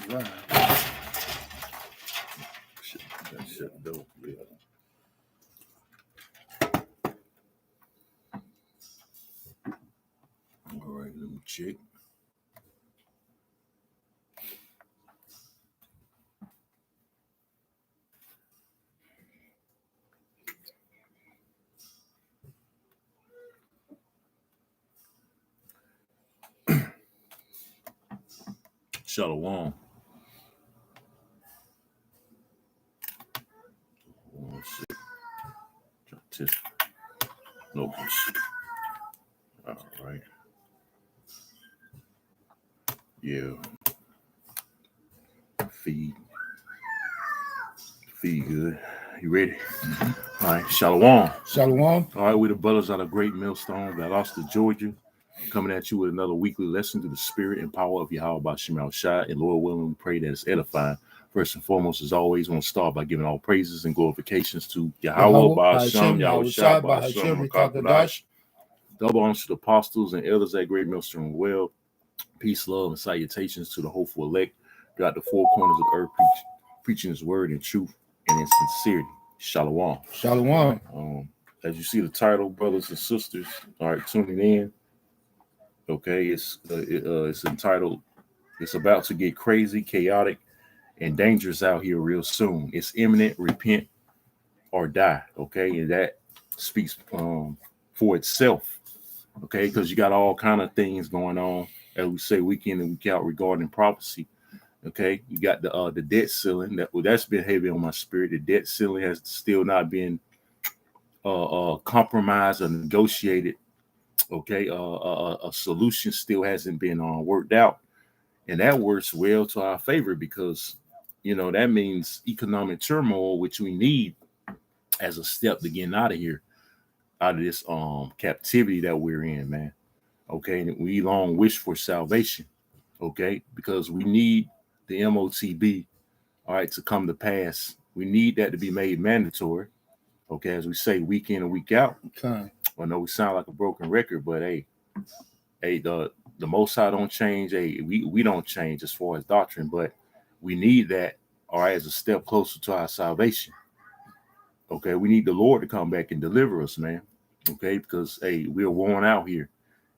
Right. Shut the door. Yeah. All right, let me check. Shalom. Let's see. Just no. All right. Yeah. Feed good. You ready? Mm-hmm. All right. Shalom. Shalom. All right. We the brothers out of Great Millstone, Valdosta, Georgia, coming at you with another weekly lesson to the spirit and power of Yahweh by Shemal Shai. And Lord willing, we pray that it's edifying. First and foremost, as always, we want to start by giving all praises and glorifications to Yahweh by Hashem, Yahweh Shai, by Hashem, Makakadash. Double honors to the apostles and elders at Great Millstone well. Peace, love, and salutations to the hopeful elect throughout the four corners of earth, preaching his word in truth and in sincerity. Shalom. Shalom. As you see the title, brothers and sisters, all right, tuning in. Okay, it's entitled, "It's about to get crazy, chaotic, and dangerous out here real soon. It's imminent, repent or die." Okay, and that speaks for itself. Okay, because you got all kind of things going on, as we say, week in and week out regarding prophecy. Okay, you got the debt ceiling that's been heavy on my spirit. The debt ceiling has still not been compromised or negotiated. Okay, a solution still hasn't been worked out, and that works well to our favor because that means economic turmoil, which we need as a step to getting out of here, out of this captivity that we're in, man. Okay, and we long wish for salvation. Okay, because we need the MOTB, all right, to come to pass. We need that to be made mandatory. Okay, as we say, week in and week out. Okay. I know we sound like a broken record, but hey, the Most High don't change. Hey, we don't change as far as doctrine, but we need that, all right, as a step closer to our salvation. Okay, we need the Lord to come back and deliver us, man. Okay, because hey, we're worn out here.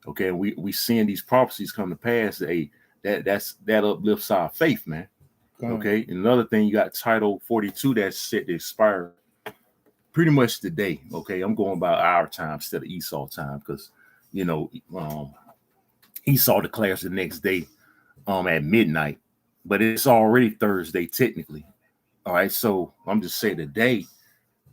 Okay, and we seeing these prophecies come to pass. Hey, that uplifts our faith, man. Okay, and another thing, you got Title 42 that's set to expire pretty much today. Okay, I'm going by our time instead of Esau time because Esau declares the next day at midnight, but it's already Thursday technically. All right, so I'm just saying today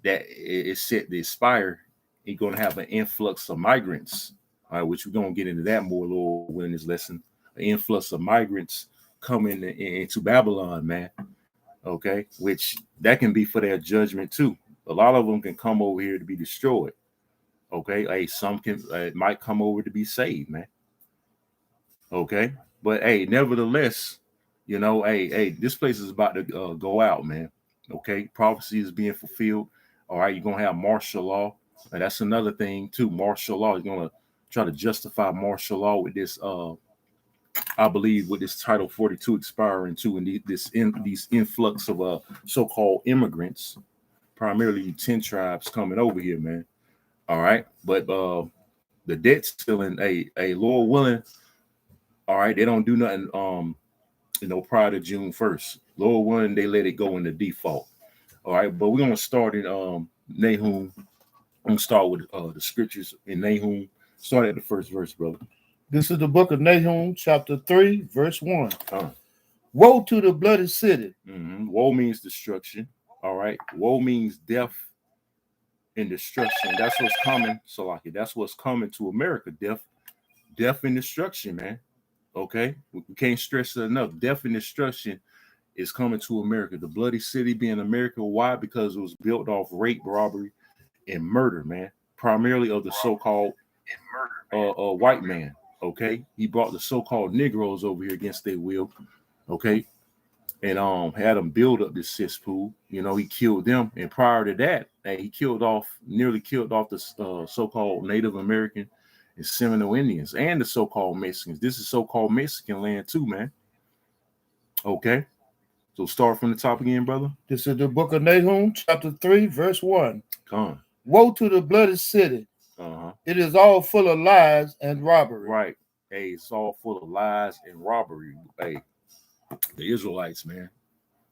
that it's set to expire. You're going to have an influx of migrants, all right, which we're going to get into that more, Lord, in this lesson. An influx of migrants coming into Babylon, man. Okay, which that can be for their judgment too. A lot of them can come over here to be destroyed. Okay, hey, some might come over to be saved, man. Okay, but hey, nevertheless, hey, this place is about to go out, man. Okay, prophecy is being fulfilled. All right, you're gonna have martial law, and that's another thing too. Martial law is gonna try to justify martial law with this. I believe with this Title 42 expiring too, and these influx of so-called immigrants, primarily 10 tribes coming over here, man. All right, but the debt's still in a Lord willing. All right, they don't do nothing prior to June 1st. Lord willing, they let it go into default. All right, but we're gonna start in Nahum. I'm gonna start with the scriptures in Nahum. Start at the first verse, brother. This is the book of Nahum, chapter 3, verse 1. Woe to the bloody city. Mm-hmm. Woe means destruction. All right. Woe means death and destruction. That's what's coming. So that's what's coming to America. Death and destruction, man. Okay. We can't stress it enough. Death and destruction is coming to America. The bloody city being America. Why? Because it was built off rape, robbery, and murder, man. Primarily of the so-called white man. Okay, he brought the so-called Negroes over here against their will. Okay, and had them build up this cesspool. He killed them, and prior to that, he nearly killed off the so-called Native American and Seminole Indians and the so-called Mexicans. This is so-called Mexican land too, man. Okay. So start from the top again, brother. This is the book of Nahum, chapter 3, verse 1. Come on. Woe to the bloody city. Uh-huh. It is all full of lies and robbery. Right. Hey, it's all full of lies and robbery. Hey, the Israelites, man,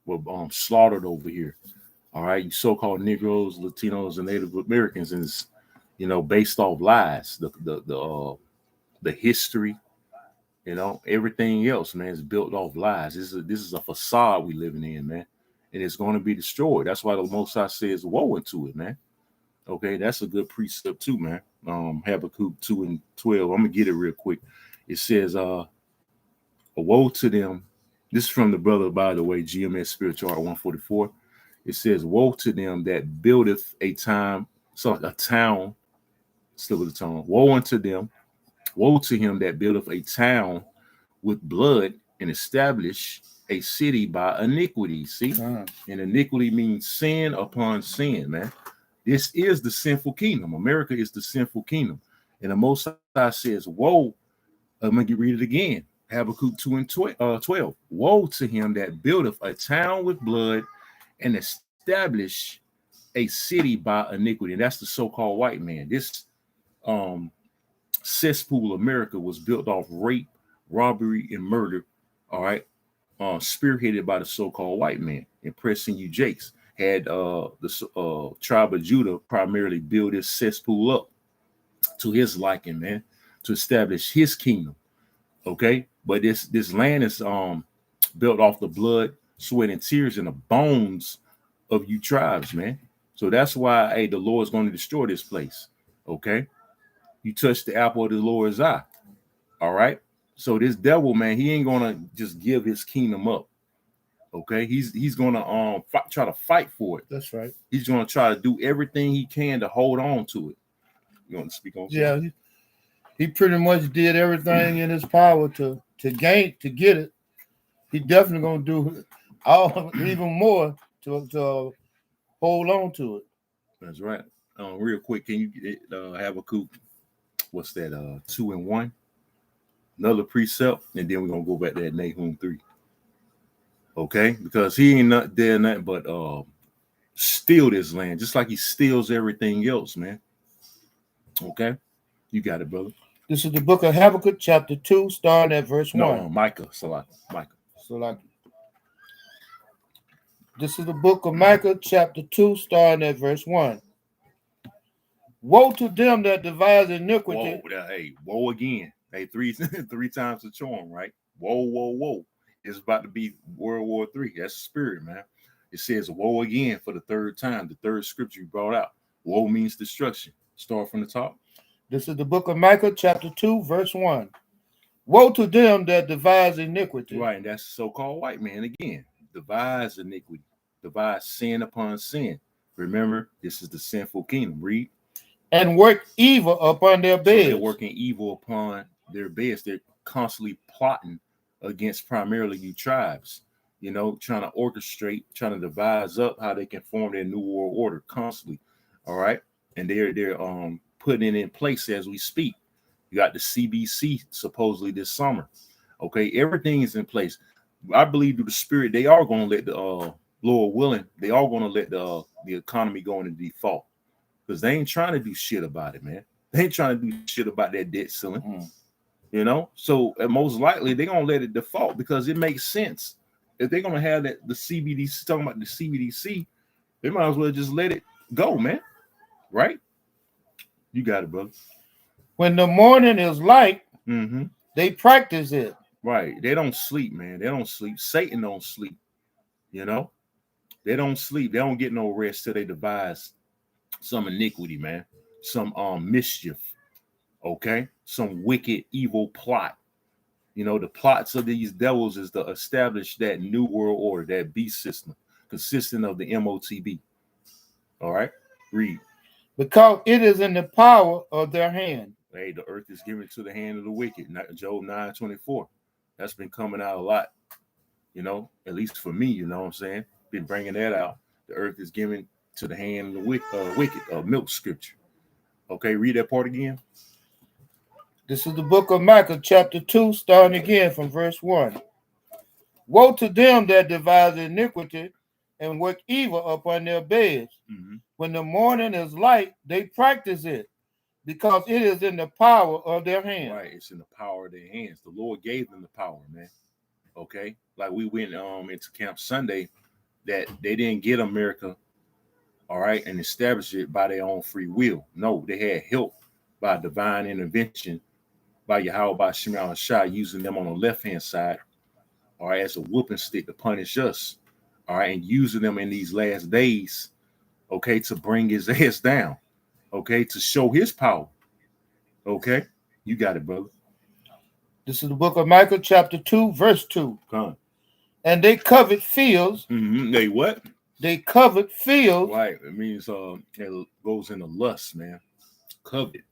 were slaughtered over here. All right. You so-called Negroes, Latinos, and Native Americans is, based off lies. The history, everything else, man, is built off lies. This is a facade we living in, man. And it's going to be destroyed. That's why the Most High says woe into it, man. Okay, that's a good precept too, man. Habakkuk 2 and 12. I'm gonna get it real quick. It says, a woe to them. This is from the brother, by the way, GMS Spiritual Art 144. It says, woe to them that buildeth a town, still with the tongue. Woe unto them, woe to him that buildeth a town with blood and establish a city by iniquity. See? And iniquity means sin upon sin, man. This is the sinful kingdom. America is the sinful kingdom. And the Most High says, woe. I'm going to read it again. Habakkuk 2 and 12. Woe to him that buildeth a town with blood and establish a city by iniquity. And that's the so-called white man. This cesspool America was built off rape, robbery, and murder. All right. Spearheaded by the so-called white man, impressing you Jakes. Had the tribe of Judah primarily build his cesspool up to his liking, man, to establish his kingdom. Okay, but this land is built off the blood, sweat, and tears, and the bones of you tribes, man. So that's why, hey, the Lord's going to destroy this place. Okay, you touch the apple of the Lord's eye. All right, so this devil, man, he ain't gonna just give his kingdom up. Okay, he's gonna try to fight for it. That's right. He's gonna try to do everything he can to hold on to it. You want to speak on? Yeah, he pretty much did everything in his power to get it. He definitely gonna do even more to hold on to it. That's right. Real quick, can you get Habakkuk? What's that? 2 and 1. Another precept, and then we're gonna go back to that Nahum 3. Okay, because he ain't not there nothing but steal this land, just like he steals everything else, man. Okay, you got it, brother. This is the book of Habakkuk, chapter 2, starting at verse 1. No, Micah. This is the book of Micah, chapter 2, starting at verse 1. Woe to them that devise iniquity. Whoa, hey, woe again. Hey, three times the charm, right? Whoa, whoa, whoa. It's about to be World War III. That's the spirit, man. It says woe again for the third time. The third scripture you brought out. Woe means destruction. Start from the top. This is the book of Micah, chapter 2, verse 1. Woe to them that devise iniquity. Right, and that's the so-called white man again. Devise iniquity. Devise sin upon sin. Remember, this is the sinful kingdom. Read. And work evil upon their beds. So they're working evil upon their beds. They're constantly plotting against primarily you tribes, trying to orchestrate, trying to devise up how they can form their new world order constantly. All right. And they're putting it in place as we speak. You got the CBC supposedly this summer. Okay, everything is in place. I believe through the spirit, they are going to let the Lord willing, they are going to let the economy go into default. Because they ain't trying to do shit about it, man. They ain't trying to do shit about that debt ceiling. So most likely they're gonna let it default because it makes sense. If they're gonna have the CBDC, talking about the CBDC, they might as well just let it go, man. Right? You got it, brother. When the morning is light, they practice it. Right. They don't sleep, man. They don't sleep. Satan don't sleep. They don't sleep. They don't get no rest till they devise some iniquity, man. Some mischief. Okay, some wicked, evil plot. The plots of these devils is to establish that new world order, that beast system, consisting of the MOTB. All right, read. Because it is in the power of their hand. Hey, the earth is given to the hand of the wicked. Job 9:24. That's been coming out a lot. At least for me. You know what I'm saying? Been bringing that out. The earth is given to the hand of the wicked. Milk scripture. Okay, read that part again. This is the book of Micah, chapter 2, starting again from verse 1. Woe to them that devise iniquity and work evil upon their beds. Mhm. When the morning is light, they practice it, because it is in the power of their hand. Right, it's in the power of their hands. The Lord gave them the power, man. Okay, like we went into Camp Sunday, that they didn't get America, all right, and establish it by their own free will. No, they had help by divine intervention by Yahweh by Shema Shai, using them on the left hand side, all right, as a whooping stick to punish us, all right, and using them in these last days, okay, to bring his ass down, okay, to show his power. Okay, you got it, brother. This is the book of Micah, chapter 2, verse 2. Come on. And they covered fields. They what? They covered fields. Right. It means it goes into lust, man. Covet.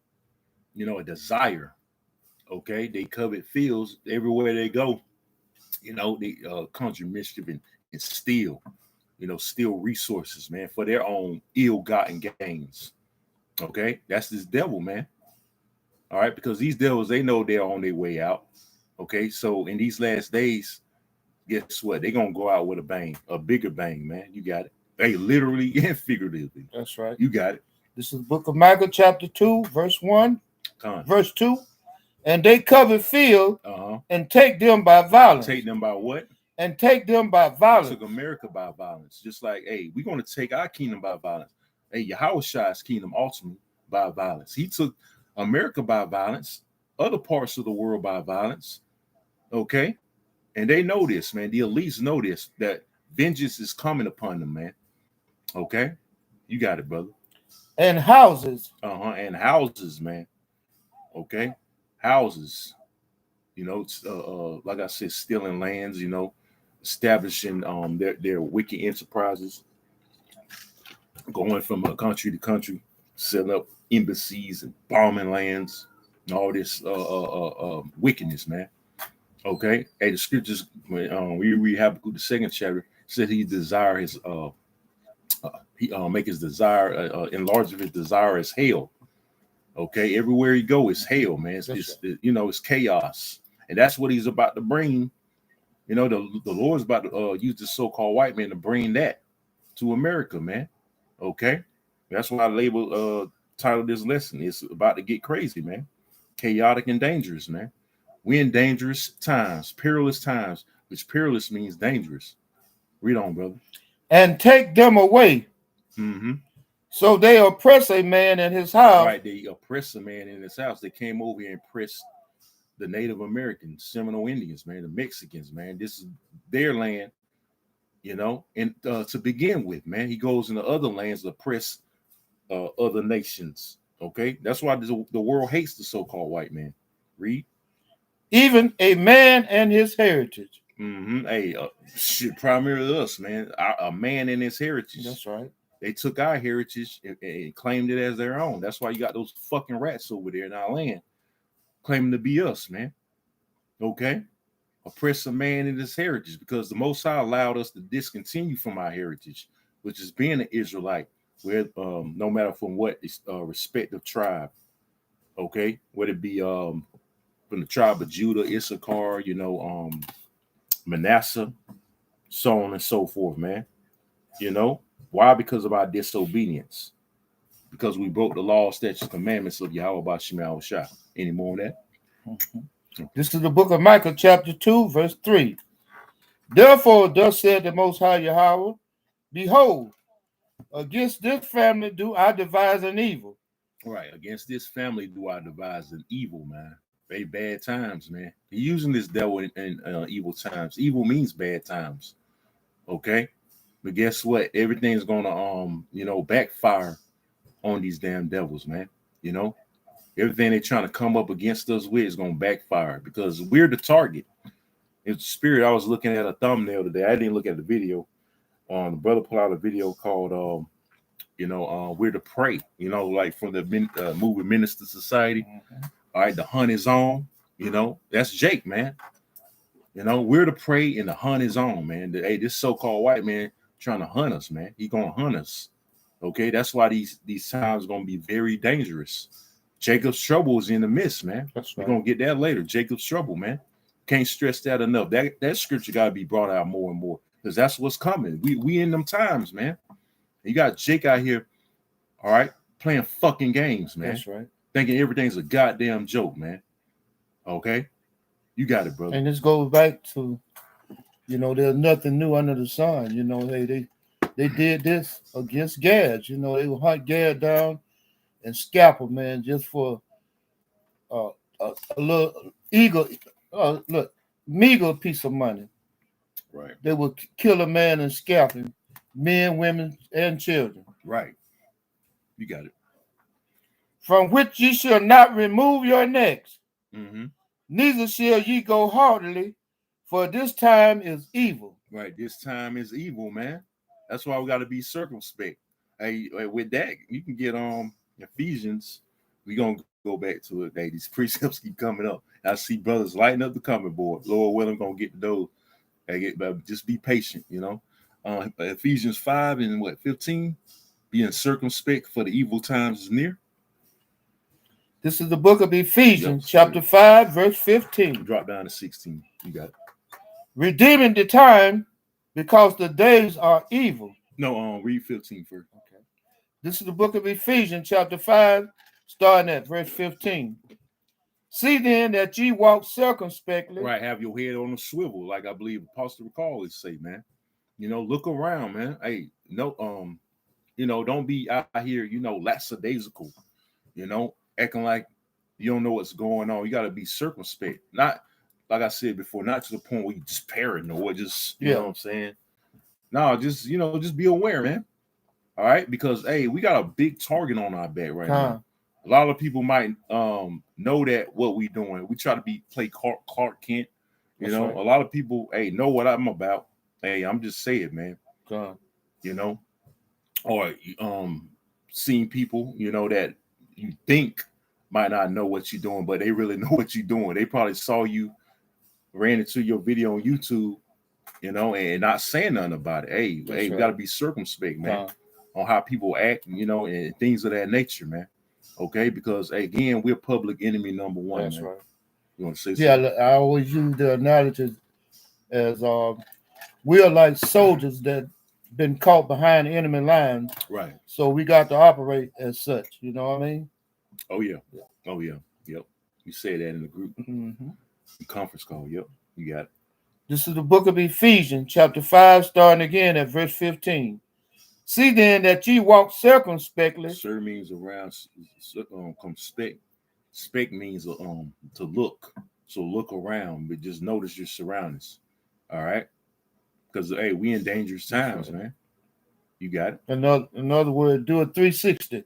You know, a desire. Okay. They covet fields everywhere they go. You know, they conjure mischief and steal. You know, steal resources, man, for their own ill-gotten gains. Okay. That's this devil, man. All right. Because these devils, they know they're on their way out. Okay. So in these last days, guess what? They're going to go out with a bang, a bigger bang, man. You got it. Hey, literally and figuratively. That's right. You got it. This is the book of Micah, chapter 2, verse 1, Come verse 2. And they cover field on. and take them by violence. Take them by what? And take them by violence. They took America by violence. Just like, hey, we're going to take our kingdom by violence. Hey, Yahweh Shai's kingdom ultimately by violence. He took America by violence, other parts of the world by violence. Okay? And they know this, man. The elites know this, that vengeance is coming upon them, man. Okay? You got it, brother. And houses. And houses, man. Okay? Houses. You know, like I said, stealing lands, you know, establishing their wicked enterprises, going from country to country, setting up embassies and bombing lands, and all this wickedness, man. Okay, hey, the scriptures when we read Habakkuk the second chapter said he desire his make his desire enlarge of his desire as hell. Okay, everywhere he go is hell, man. It's you know, it's chaos, and that's what he's about to bring. You know, the Lord's about to use the so-called white man to bring that to America, man. Okay, that's why I titled this lesson. It's about to get crazy, man. Chaotic and dangerous, man. We're in dangerous times, perilous times, which perilous means dangerous. Read on, brother. And take them away. Mm-hmm. So they oppress a man in his house. Right, they oppress a man in his house. They came over here and oppressed the Native Americans, Seminole Indians, man, the Mexicans, man. This is their land, you know. And to begin with, man, he goes into other lands to oppress other nations. Okay, that's why the world hates the so-called white man. Read. Even a man and his heritage. Mm-hmm. Hey, shit, primarily us, man. A man and his heritage. That's right. They took our heritage and claimed it as their own. That's why you got those fucking rats over there in our land claiming to be us, man. Okay? Oppress a man in his heritage, because the Most High allowed us to discontinue from our heritage, which is being an Israelite, where no matter from what respective tribe, okay? Whether it be from the tribe of Judah, Issachar, you know, Manasseh, so on and so forth, man. You know? Why? Because of our disobedience. Because we broke the law, statutes, commandments of Yahweh by Shema Shai. Any more on that? Mm-hmm. This is the book of Micah, chapter 2, verse 3. Therefore, thus said the Most High Yahweh, behold, against this family do I devise an evil. Right, against this family do I devise an evil, man. Very bad times, man. He's using this devil in evil times. Evil means bad times. Okay? But guess what? Everything's gonna you know, backfire on these damn devils, man. You know, everything they're trying to come up against us with is gonna backfire, because we're the target. It's spirit. I was looking at a thumbnail today. I didn't look at the video. The brother put out a video called you know, we're the prey, you know, like from the movie Minister Society. Mm-hmm. All right, the hunt is on, you know, that's Jake, man. You know, we're the prey and the hunt is on, man. Hey, this so-called white man trying to hunt us, man. He gonna hunt us. Okay, that's why these times are gonna be very dangerous. Jacob's trouble is in the midst, man. That's right. We're gonna get that later. Jacob's trouble, man. Can't stress that enough. That scripture got to be brought out more and more because that's what's coming. We in them times, man. You got Jake out here, all right, playing fucking games, man. That's right. Thinking everything's a goddamn joke, man. Okay, you got it, brother. And this goes back to, there's nothing new under the sun. They did this against Gad. They would hunt Gad down and scalp him, man, just for a little meager piece of money. Right. They would kill a man and scalp him, men, women, and children. Right. You got it. From which ye shall not remove your necks, Mm-hmm. neither shall ye go haughtily, for this time is evil. Right. This time is evil, man. That's why we got to be circumspect. Hey, with that, you can get Ephesians. We're gonna go back to it. Hey, these precepts keep coming up. I see brothers lighting up the comment board. Lord willing, gonna get those. Just be patient, Ephesians 5 and 15, being circumspect for the evil times is near. This is the book of Ephesians, chapter 5, verse 15. Drop down to 16. You got it. Redeeming the time because the days are evil. No, read 15 first. Okay. This is the book of Ephesians, chapter 5, starting at verse 15. See then that ye walk circumspectly. Right, have your head on a swivel, like I believe Apostle Recall is say, man. Look around, man. Hey, don't be out here, lackadaisical, acting like you don't know what's going on. You got to be circumspect. Not, like I said before, not to the point where you just paranoid, just, you know what I'm saying? No, just, just be aware, man. All right, because, hey, we got a big target on our back right now. A lot of people might know that what we doing. We try to play Clark Kent. Right. A lot of people, hey, know what I'm about. Hey, I'm just saying, man. Or seeing people, that you think might not know what you're doing, but they really know what you're doing. They probably saw you, ran into your video on YouTube, and not saying nothing about it. Hey, we got to be circumspect, man, on how people act, and things of that nature, man. Okay, because again, we're public enemy number one. That's man. right. You want to say something? Yeah, I always use the analogy as we are like soldiers that been caught behind enemy lines. Right. So we got to operate as such. You know what I mean? Oh yeah. Oh yeah. Yep. You say that in the group conference call. Yep. You got it. This is the book of Ephesians, chapter 5, starting again at verse 15. See then that ye walk circumspectly. Sir means around, spec. Spec means to look. So look around, but just notice your surroundings. All right, because hey, we in dangerous times, man. You got it. In other words, do a 360.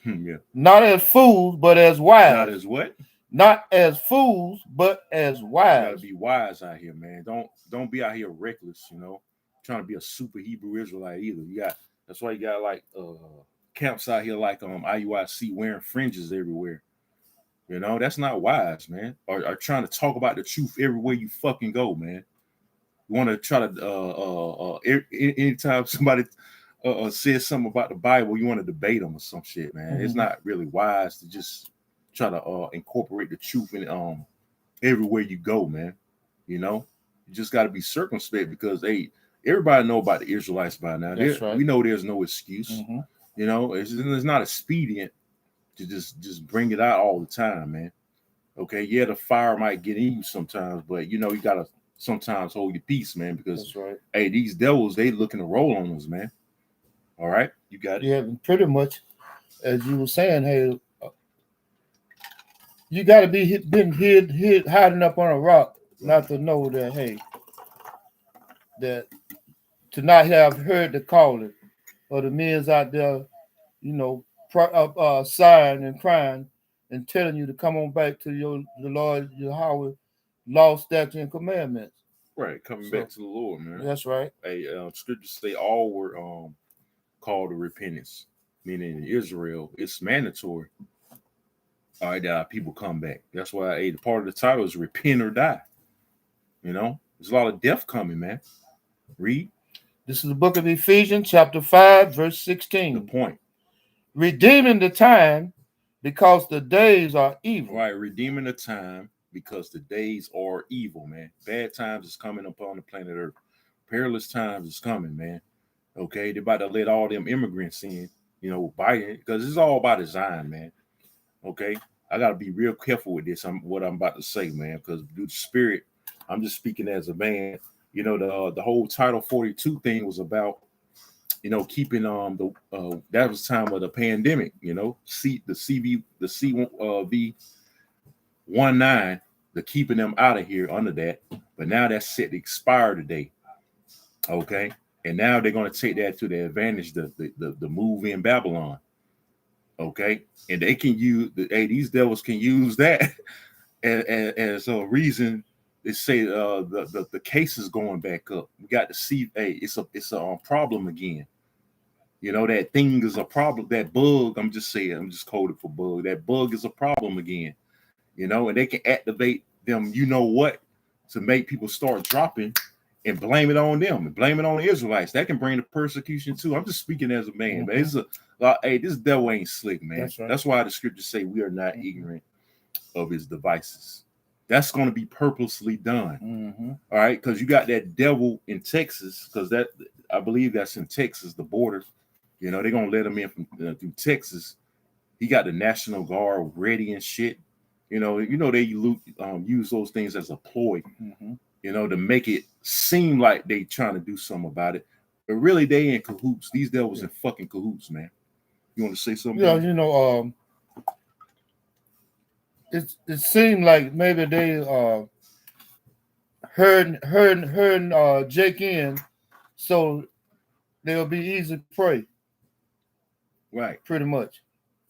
Yeah. Not as fools, but as wise. Not as what? Not as fools, but as wise. You gotta be wise out here, man. Don't be out here reckless, trying to be a super Hebrew Israelite either. That's why you got like camps out here like IUIC wearing fringes everywhere. That's not wise, man. Or trying to talk about the truth everywhere you fucking go, man. You want to try to anytime somebody says something about the Bible, you want to debate them or some shit, man. It's not really wise to just try to incorporate the truth in everywhere you go, man. You just got to be circumspect because hey, everybody know about the Israelites by now. Right. We know there's no excuse. It's not expedient to just bring it out all the time, man. Okay, yeah, the fire might get in you sometimes, but you gotta sometimes hold your peace, man, because hey, these devils, they looking to roll on us, man. All right, you got it. Yeah, pretty much, as you were saying, hey, you got to be hiding up on a rock, not to know that hey, that to not have heard the calling, or the men's out there, sighing and crying and telling you to come on back to the Lord Yahweh, law, statute, and commandments. Right, coming back to the Lord, man. That's right. Hey, scriptures say all were called to repentance, meaning in Israel, it's mandatory. All right, that people come back. That's why the part of the title is repent or die. There's a lot of death coming, man. Read. This is the book of Ephesians, chapter 5, verse 16. The point. Redeeming the time because the days are evil. Right, redeeming the time because the days are evil, man. Bad times is coming upon the planet Earth. Perilous times is coming, man. Okay, they're about to let all them immigrants in, Biden, because it's all by design, man. Okay, I got to be real careful with this. What I'm about to say, man, because due to spirit, I'm just speaking as a man. The whole Title 42 thing was about, keeping that was time of the pandemic. The CV19, the keeping them out of here under that. But now that's set to expire today. Okay, and now they're going to take that to their advantage. The move in Babylon. Okay, and they can use these devils can use that as a reason. They say the case is going back up. We got to see, it's a problem again. That thing is a problem. That bug, I'm just coded for bug. That bug is a problem again. And they can activate them. To make people start dropping and blame it on them and blame it on the Israelites. That can bring the persecution too. I'm just speaking as a man, man. It's this devil ain't slick, man. That's right. That's why the scriptures say we are not ignorant of his devices. That's going to be purposely done. All right, because you got that devil in Texas, because I believe that's in Texas, the border. They're gonna let him in from through Texas. He got the National Guard ready and shit. They use those things as a ploy, to make it seem like they trying to do something about it, but really they in cahoots. These devils in fucking cahoots, man. You want to say something? Yeah, it seemed like maybe they heard Jake in, so they'll be easy prey. Right, pretty much.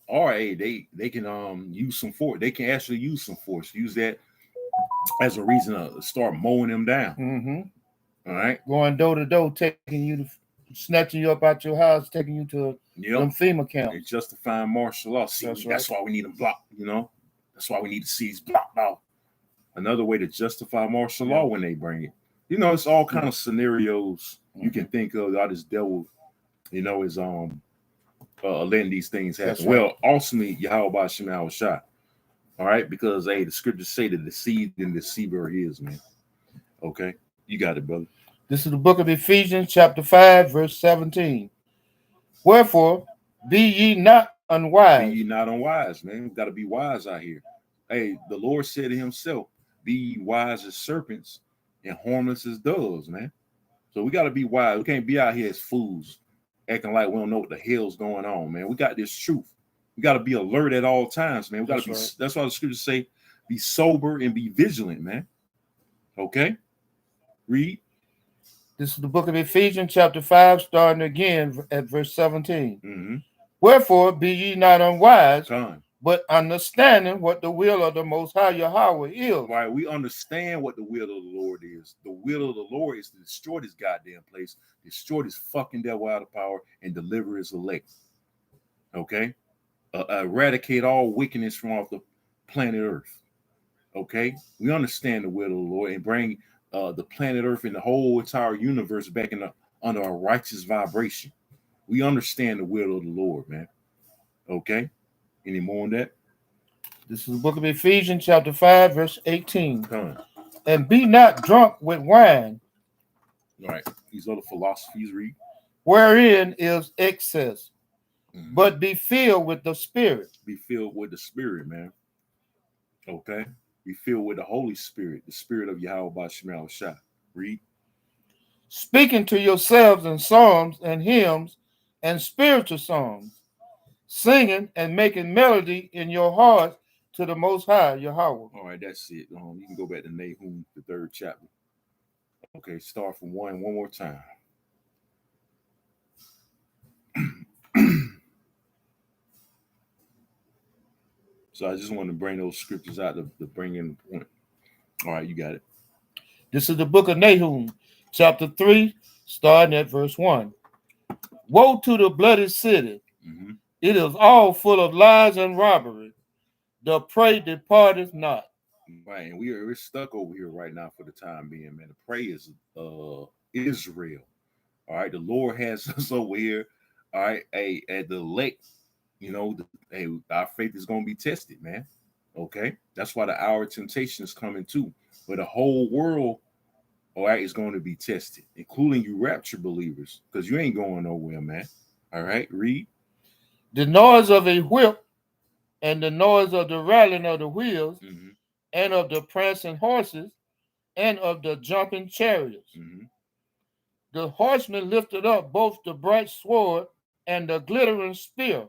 Or they can use some force. They can actually use some force. Use that as a reason to start mowing them down. All right, going door to door, taking you to snatching you up out your house, taking you to them FEMA camps. They're justifying martial law. See, that's why we need them blocked. That's why we need to see these blocked out. Another way to justify martial law when they bring it. It's all kind of scenarios you can think of. How this devil, is letting these things happen. Right. Well, ultimately, Yahweh Shemal shot. All right, because the scriptures say the deceived and deceiver is, man. Okay, you got it, brother. This is the book of Ephesians, chapter 5, verse 17. Wherefore, be ye not unwise. Be ye not unwise, man. We got to be wise out here. The Lord said to himself, be ye wise as serpents and harmless as doves, man. So we got to be wise. We can't be out here as fools, acting like we don't know what the hell's going on, man. We got this truth. We got to be alert at all times, man. We got to be. Right. That's why the scriptures say, be sober and be vigilant, man. Okay, read. This is the book of Ephesians, chapter 5, starting again at verse 17. Wherefore, be ye not unwise, but understanding what the will of the Most High Yahweh is. Right, we understand what the will of the Lord is. The will of the Lord is to destroy this goddamn place, destroy this fucking devil out of power, and deliver his elect. Okay, eradicate all wickedness from off the planet Earth. Okay, we understand the will of the Lord and bring the planet Earth and the whole entire universe back under a righteous vibration. We understand the will of the Lord, man. Okay, any more on that? This is the book of Ephesians, chapter 5, verse 18. And be not drunk with wine. Right, these other philosophies, read. Wherein is excess, but be filled with the Spirit. Be filled with the Spirit, man. Okay, be filled with the Holy Spirit, the Spirit of Yahweh Shemal Shah. Read. Speaking to yourselves in psalms and hymns and spiritual songs, singing and making melody in your hearts to the Most High Yahweh. All right, that's it. You can go back to Nahum, the 3rd chapter. Okay, start from one more time. So I just want to bring those scriptures out to bring in the point. All right, you got it. This is the book of Nahum, chapter 3, starting at verse 1. Woe to the bloody city. It is all full of lies and robbery. The prey departeth not. Right, and we're stuck over here right now for the time being, man. The prey is Israel. All right, the Lord has us over here. All right, at the elect, our faith is going to be tested, man. Okay, that's why the hour of temptation is coming too. But the whole world, all right, is going to be tested, including you rapture believers, because you ain't going nowhere, man. All right, read. The noise of a whip and the noise of the rattling of the wheels Mm-hmm. and of the prancing horses and of the jumping chariots. Mm-hmm. The horsemen lifted up both the bright sword and the glittering spear,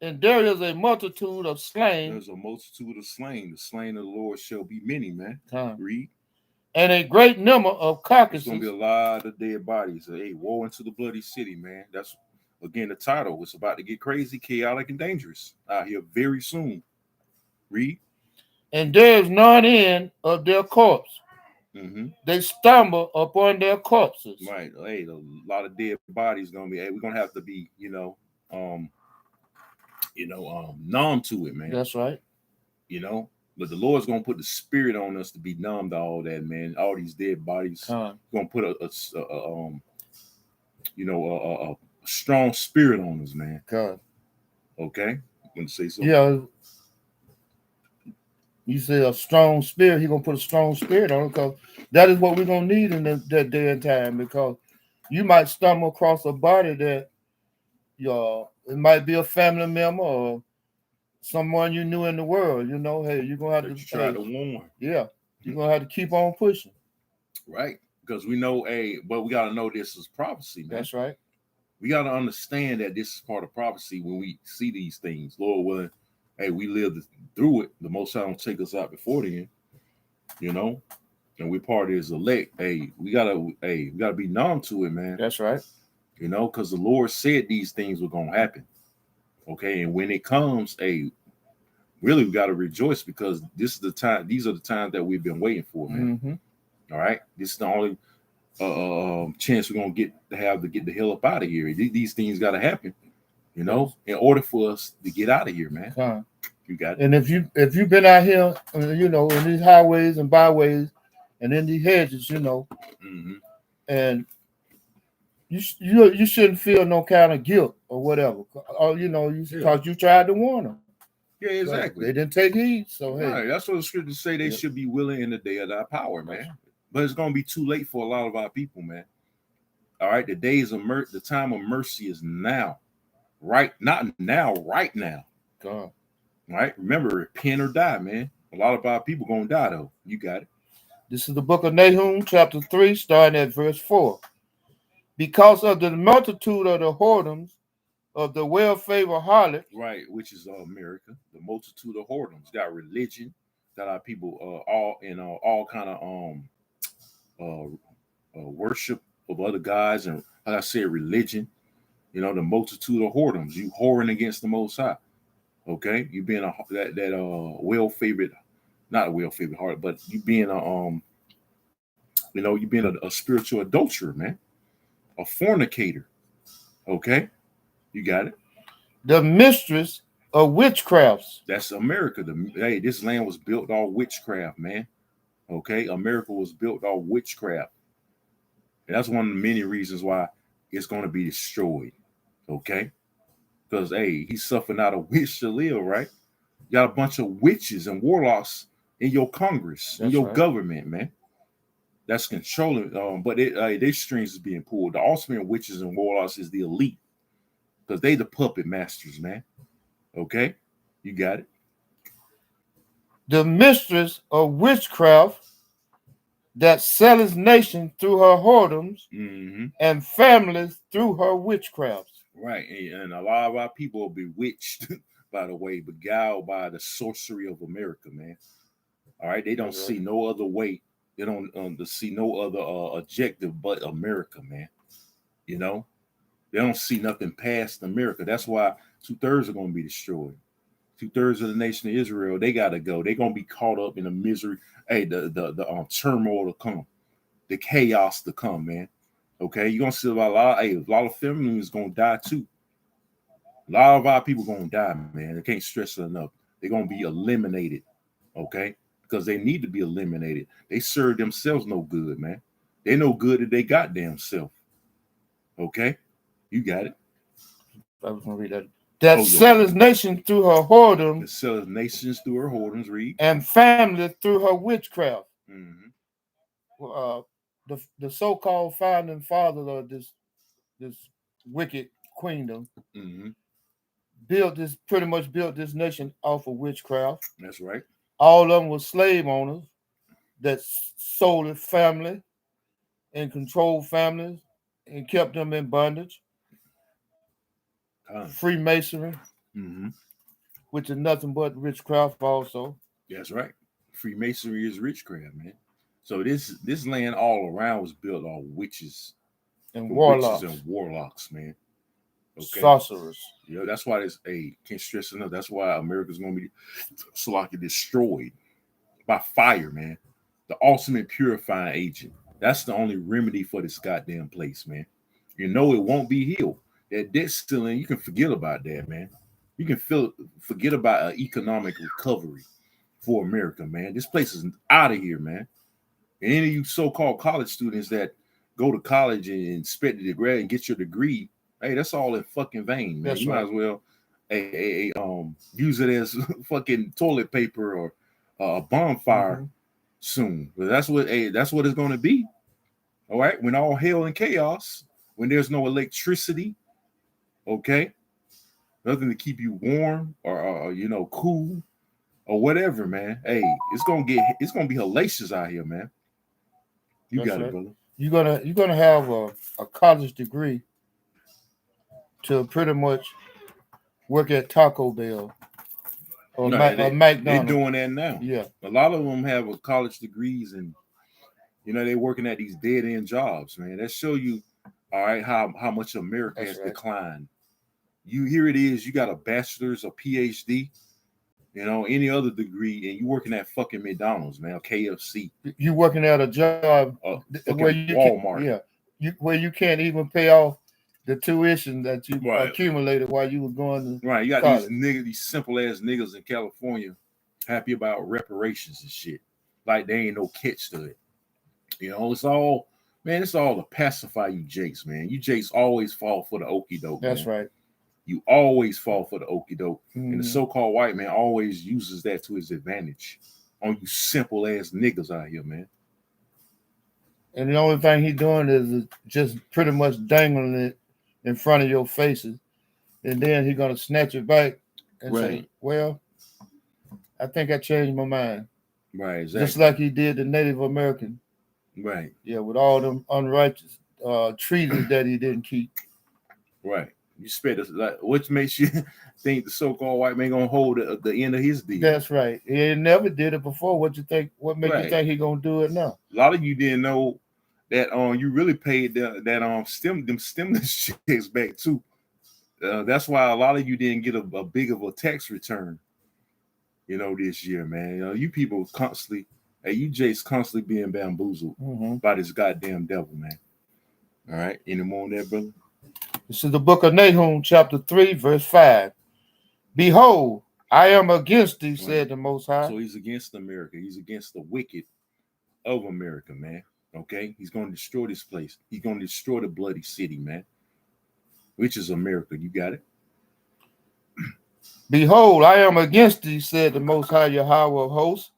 and there is a multitude of slain. There's a multitude of slain. The slain of the Lord shall be many, man. Read. And a great number of There's gonna be carcasses. a lot of dead bodies. Hey, woe into the bloody city, man. That's again the title. It's about to get crazy, chaotic, and dangerous out here very soon. Read. And there is none end of their corpse. Mm-hmm. They stumble upon their corpses. Right. Hey, a lot of dead bodies gonna be. Hey, we're gonna have to be, um, numb to it, man. That's right. But the Lord's gonna put the spirit on us to be numb to all that, man. All these dead bodies. Gonna put a strong spirit on us, man. God. Okay. Want to say something? Yeah. You say a strong spirit. He's gonna put a strong spirit on it, because that is what we're gonna need in that day and time. Because you might stumble across a body that it might be a family member or someone you knew in the world. Hey, you're gonna have to try to warn. Yeah, you're gonna have to keep on pushing. Right. Because we know, but we gotta know this is prophecy, man. That's right. We gotta understand that this is part of prophecy when we see these things. Lord willing, we live through it. The Most High don't take us out before then, and we're part of His elect. We gotta be numb to it, man. That's right. Because the Lord said these things were gonna happen. Okay, and when it comes, really we gotta rejoice, because this is the time. These are the times that we've been waiting for, man. Mm-hmm. All right, this is the only chance we're gonna get to get the hell up out of here. These things gotta happen, in order for us to get out of here, man. You got it. And if you've been out here, in these highways and byways, and in these hedges, Mm-hmm. and you shouldn't feel no kind of guilt or whatever, or because you tried to warn them. Yeah, exactly. But they didn't take heed, so hey, right. That's what the scriptures say. They should be willing in the day of thy power, man. But it's gonna be too late for a lot of our people, man. All right, the time of mercy is now, right? Not now, right now. God. Right? Remember, repent or die, man. A lot of our people gonna die though. You got it. This is the book of Nahum, chapter 3, starting at verse 4. Because of the multitude of the whoredoms of the well-favored harlot, right, which is America, the multitude of whoredoms, got religion, got our people all kind of worship of other guys, and like I said, religion. The multitude of whoredoms, you whoring against the Most High. Okay, you being that well-favored, not a well-favored heart, but you being you being a spiritual adulterer, man, a fornicator. Okay, you got it. The mistress of witchcrafts. That's America. This land was built on witchcraft, man. Okay, America was built on witchcraft. And that's one of the many reasons why it's going to be destroyed. Okay, because he's suffering out a witch to live, right? You got a bunch of witches and warlocks in your Congress, in your government, man. That's controlling. But their strings is being pulled. The ultimate witches and warlocks is the elite, because they the puppet masters, man. Okay, you got it. The mistress of witchcraft that selleth nation through her whoredoms, mm-hmm. and families through her witchcrafts. Right, and a lot of our people are bewitched, by the way, beguiled by the sorcery of America, man. All right, they don't see no other way. They don't see no other objective but America, man. They don't see nothing past America. That's why 2/3 are going to be destroyed. 2/3 of the nation of Israel, they got to go. They're going to be caught up in the misery. The turmoil to come, the chaos to come, man. Okay, you're gonna see a lot of families gonna die too. A lot of our people gonna die, man. They can't stress it enough. They're gonna be eliminated, okay? Because they need to be eliminated. They serve themselves no good, man. They no good at they goddamn self. Okay, you got it. I was gonna read that. that selleth nation through her whoredom, that selleth nations through her whoredoms, read, and family through her witchcraft. Mm-hmm. The so-called founding father of this wicked queendom Mm-hmm. pretty much built this nation off of witchcraft. That's right. All of them were slave owners that sold family and controlled families and kept them in bondage. Freemasonry, Mm-hmm. which is nothing but witchcraft also. That's right. Freemasonry is witchcraft, man. So this land all around was built on witches and warlocks. Witches and warlocks, man. Okay. Sorcerers. Yeah, that's why can't stress enough. That's why America's gonna be destroyed by fire, man. The ultimate purifying agent. That's the only remedy for this goddamn place, man. You know it won't be healed. That debt ceiling, you can forget about that, man. You can forget about an economic recovery for America, man. This place is out of here, man. And any of you so-called college students that go to college and expect to grad and get your degree, hey, that's all in fucking vain, man. That's you right. Might as well use it as fucking toilet paper or a bonfire soon. But that's what it's going to be. All right, when all hell and chaos, when there's no electricity, okay, nothing to keep you warm or cool or whatever, man. Hey, it's gonna be hellacious out here, man. You got it, brother. You're gonna have a college degree to pretty much work at Taco Bell or McDonald's. They're doing that now. Yeah, a lot of them have college degrees, and they're working at these dead end jobs, man. That show you, all right, how much America has declined. Here it is. You got a bachelor's, a PhD, any other degree, and you working at fucking McDonald's, man, KFC. You working at a job where you Walmart. Where you can't even pay off the tuition that you accumulated while you were going to You got college. these simple ass niggas in California happy about reparations and shit, like they ain't no catch to it. It's all to pacify you jakes, man. You jakes always fall for the okie doke. That's right. You always fall for the okie doke. And the so-called white man always uses that to his advantage on you simple ass niggas out here, man. And the only thing he's doing is just pretty much dangling it in front of your faces. And then he's going to snatch it back and say, well, I think I changed my mind. Right, exactly. Just like he did the Native American. Right. Yeah, with all them unrighteous treaties that he didn't keep. Right. You spent which makes you think the so-called white man gonna hold the end of his deal. That's right. He never did it before. What you think? What makes you think he gonna do it now? A lot of you didn't know that you really paid them stimulus checks back too. That's why a lot of you didn't get a big of a tax return. This year, man. You people constantly. Hey, you Jace constantly being bamboozled by this goddamn devil, man. All right. Any more on that, brother? This is the book of Nahum, chapter 3, verse 5. Behold, I am against thee, said the Most High. So he's against America. He's against the wicked of America, man. Okay? He's going to destroy this place. He's going to destroy the bloody city, man. Which is America. You got it? Behold, I am against thee, said the Most High Yahweh of hosts.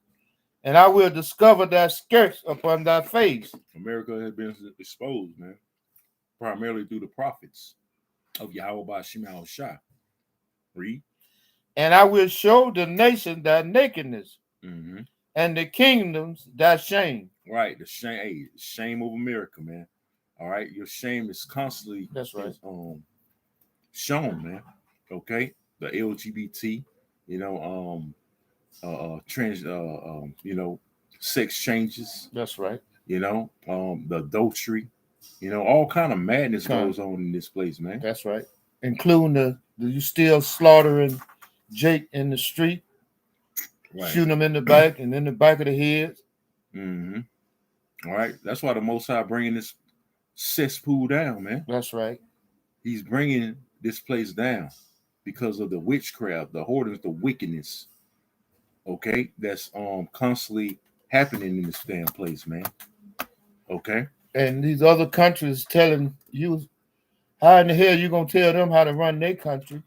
And I will discover thy skirts upon thy face. America has been exposed, man, primarily through the prophets of Yahweh by Shema Shah. Read. And I will show the nation thy nakedness, and the kingdoms thy shame. Right, the shame. Hey, shame of America, man. All right, your shame is constantly shown, man. Okay, the LGBT, trans sex changes. That's right. The adultery, all kind of madness goes on in this place, man. That's right. Including you still slaughtering Jake in the street, shooting him in the back and in the back of the head. All right. That's why the Most High bringing this cesspool down, man. That's right. He's bringing this place down because of the witchcraft, the whoredoms, the wickedness. Okay, that's constantly happening in this damn place, man. Okay, and these other countries telling you how in the hell you gonna tell them how to run their country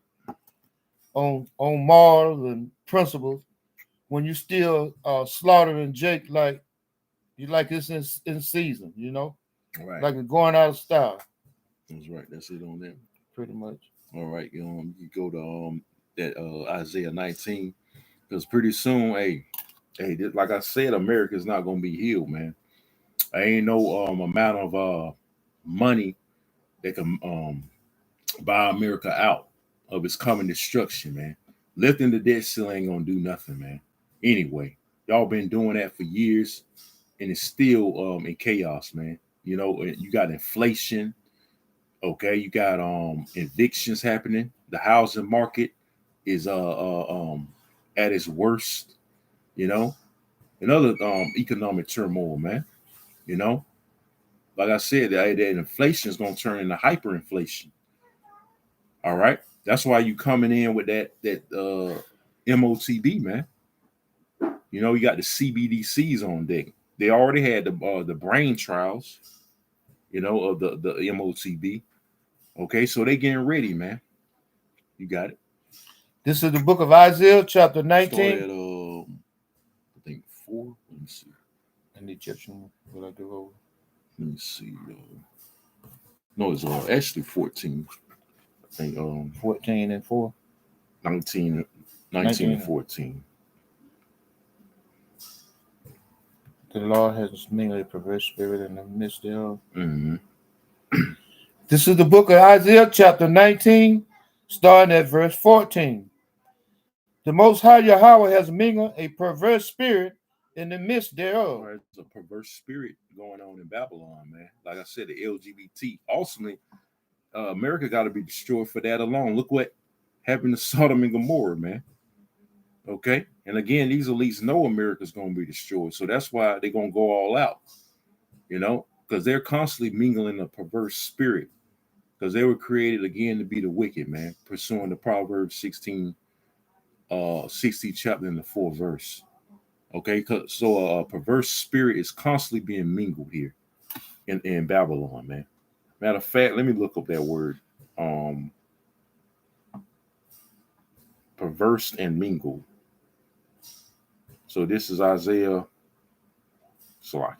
on morals and principles when you still slaughtering Jake like you like it's in season, you know, Right. like it's going out of style, That's right. That's it on that. pretty much. All right. You go to that Isaiah 19, because pretty soon, like I said, America's not gonna be healed, man. There ain't no amount of money that can buy America out of its coming destruction, man. Lifting the debt still ain't gonna do nothing, man. Anyway, y'all been doing that for years, and it's still in chaos, man. You know, you got inflation. Okay, you got evictions happening. The housing market is at its worst. You know, and other economic turmoil, man. You know, like I said, that inflation is gonna turn into hyperinflation. All right, that's why you coming in with that MOTB, man. You know, you got the CBDCs on deck. They already had the brain trials, you know, of the MOTB. Okay, so they getting ready, man. You got it. This is the book of Isaiah, chapter Start 19. at I think 4. Let me see. And the Egyptian, will I do over? Let me see. No, it's actually 14. I think 14 and 4. 19 and 14. The Lord has mingled a perverse spirit in the midst thereof. Mm-hmm. This is the book of Isaiah, chapter 19, starting at verse 14. The Most High Yahweh has mingled a perverse spirit in the midst thereof. There's a perverse spirit going on in Babylon, man. Like I said, the LGBT. Ultimately, America got to be destroyed for that alone. Look what happened to Sodom and Gomorrah, man. Okay, and again, these elites know America's going to be destroyed, so that's why they're going to go all out. You know, because they're constantly mingling a perverse spirit, because they were created again to be the wicked, man, pursuing the Proverbs 16, 60 chapter in the 4th verse. Okay, so a perverse spirit is constantly being mingled here in Babylon, man. Matter of fact, let me look up that word. Perverse and mingled. So this is Isaiah Salaki.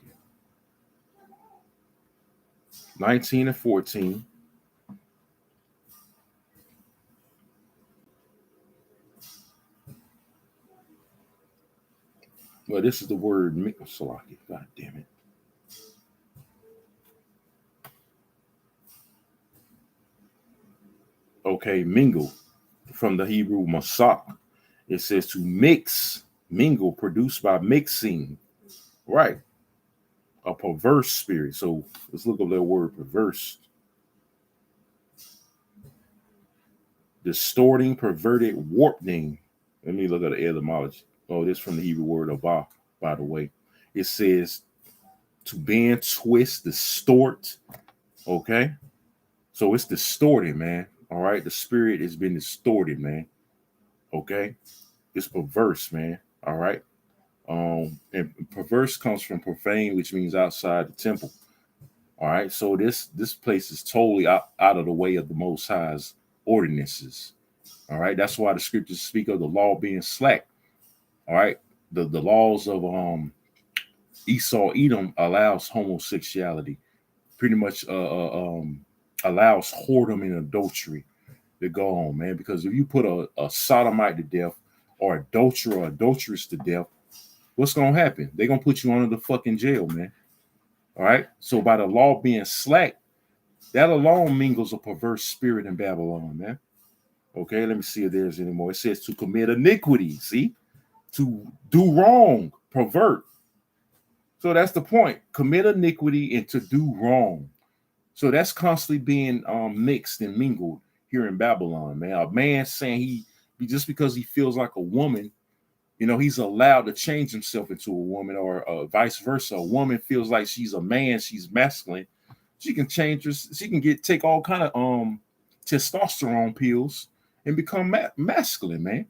19 and 14. Well, this is the word Salaki. God damn it. Okay, mingle from the Hebrew masak. It says to mix, mingle, produced by mixing. Right. A perverse spirit. So let's look up that word perverse. Distorting, perverted, warping. Let me look at the etymology. Oh, this is from the Hebrew word abah, by the way. It says to bend, twist, distort. Okay. So it's distorted, man. All right. The spirit has been distorted, man. Okay. It's perverse, man. All right. And perverse comes from profane, which means outside the temple. All right. So this place is totally out of the way of the Most High's ordinances. All right. That's why the scriptures speak of the law being slack. All right. The laws of Esau Edom allows homosexuality, pretty much allows whoredom and adultery to go on, man. Because if you put a sodomite to death or adulterer or adulteress to death, what's gonna happen? They're gonna put you under the fucking jail, man. All right. So by the law being slack, that alone mingles a perverse spirit in Babylon, man. Okay, let me see if there's any more. It says to commit iniquity, see? To do wrong, pervert. So that's the point. Commit iniquity and to do wrong. So that's constantly being mixed and mingled here in Babylon, man. A man saying he just because he feels like a woman, you know, he's allowed to change himself into a woman, or vice versa. A woman feels like she's a man, she's masculine. She can change her. She can take all kind of testosterone pills and become masculine, man.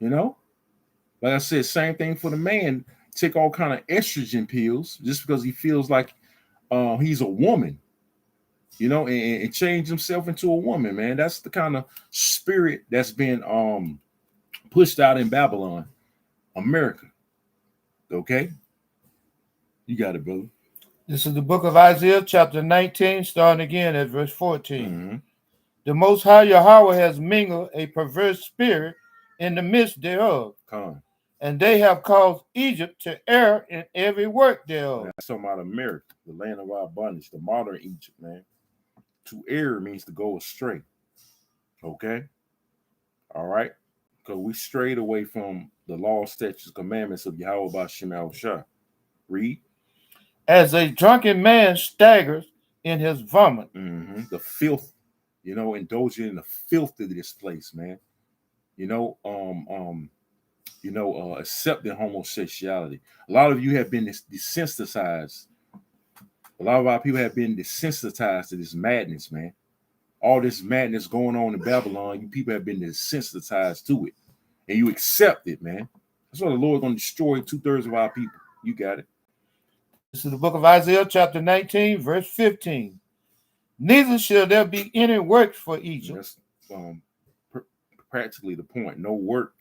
You know, like I said, same thing for the man. Take all kind of estrogen pills just because he feels like he's a woman. you know, and change himself into a woman, man. That's the kind of spirit that's been pushed out in Babylon, America. Okay, you got it, brother. This is the book of Isaiah, chapter 19, starting again at verse 14. Mm-hmm. The Most High Yahweh has mingled a perverse spirit in the midst thereof, Con. and they have caused Egypt to err in every work thereof. That's talking about America, the land of our bondage, the modern Egypt, man. To err means to go astray. Okay, all right, because we strayed away from the law, statutes, commandments of Yahweh Bashim Shah. Read. As a drunken man staggers in his vomit. Mm-hmm. The filth, you know, indulging in the filth of this place, man. You know, accepting homosexuality. A lot of you have been desensitized. A lot of our people have been desensitized to this madness, man. All this madness going on in Babylon, you people have been desensitized to it, and you accept it, man. That's why the Lord's going to destroy 2/3 of our people. You got it. This is the book of Isaiah, chapter 19, verse 15. Neither shall there be any work for Egypt. That's practically the point. No work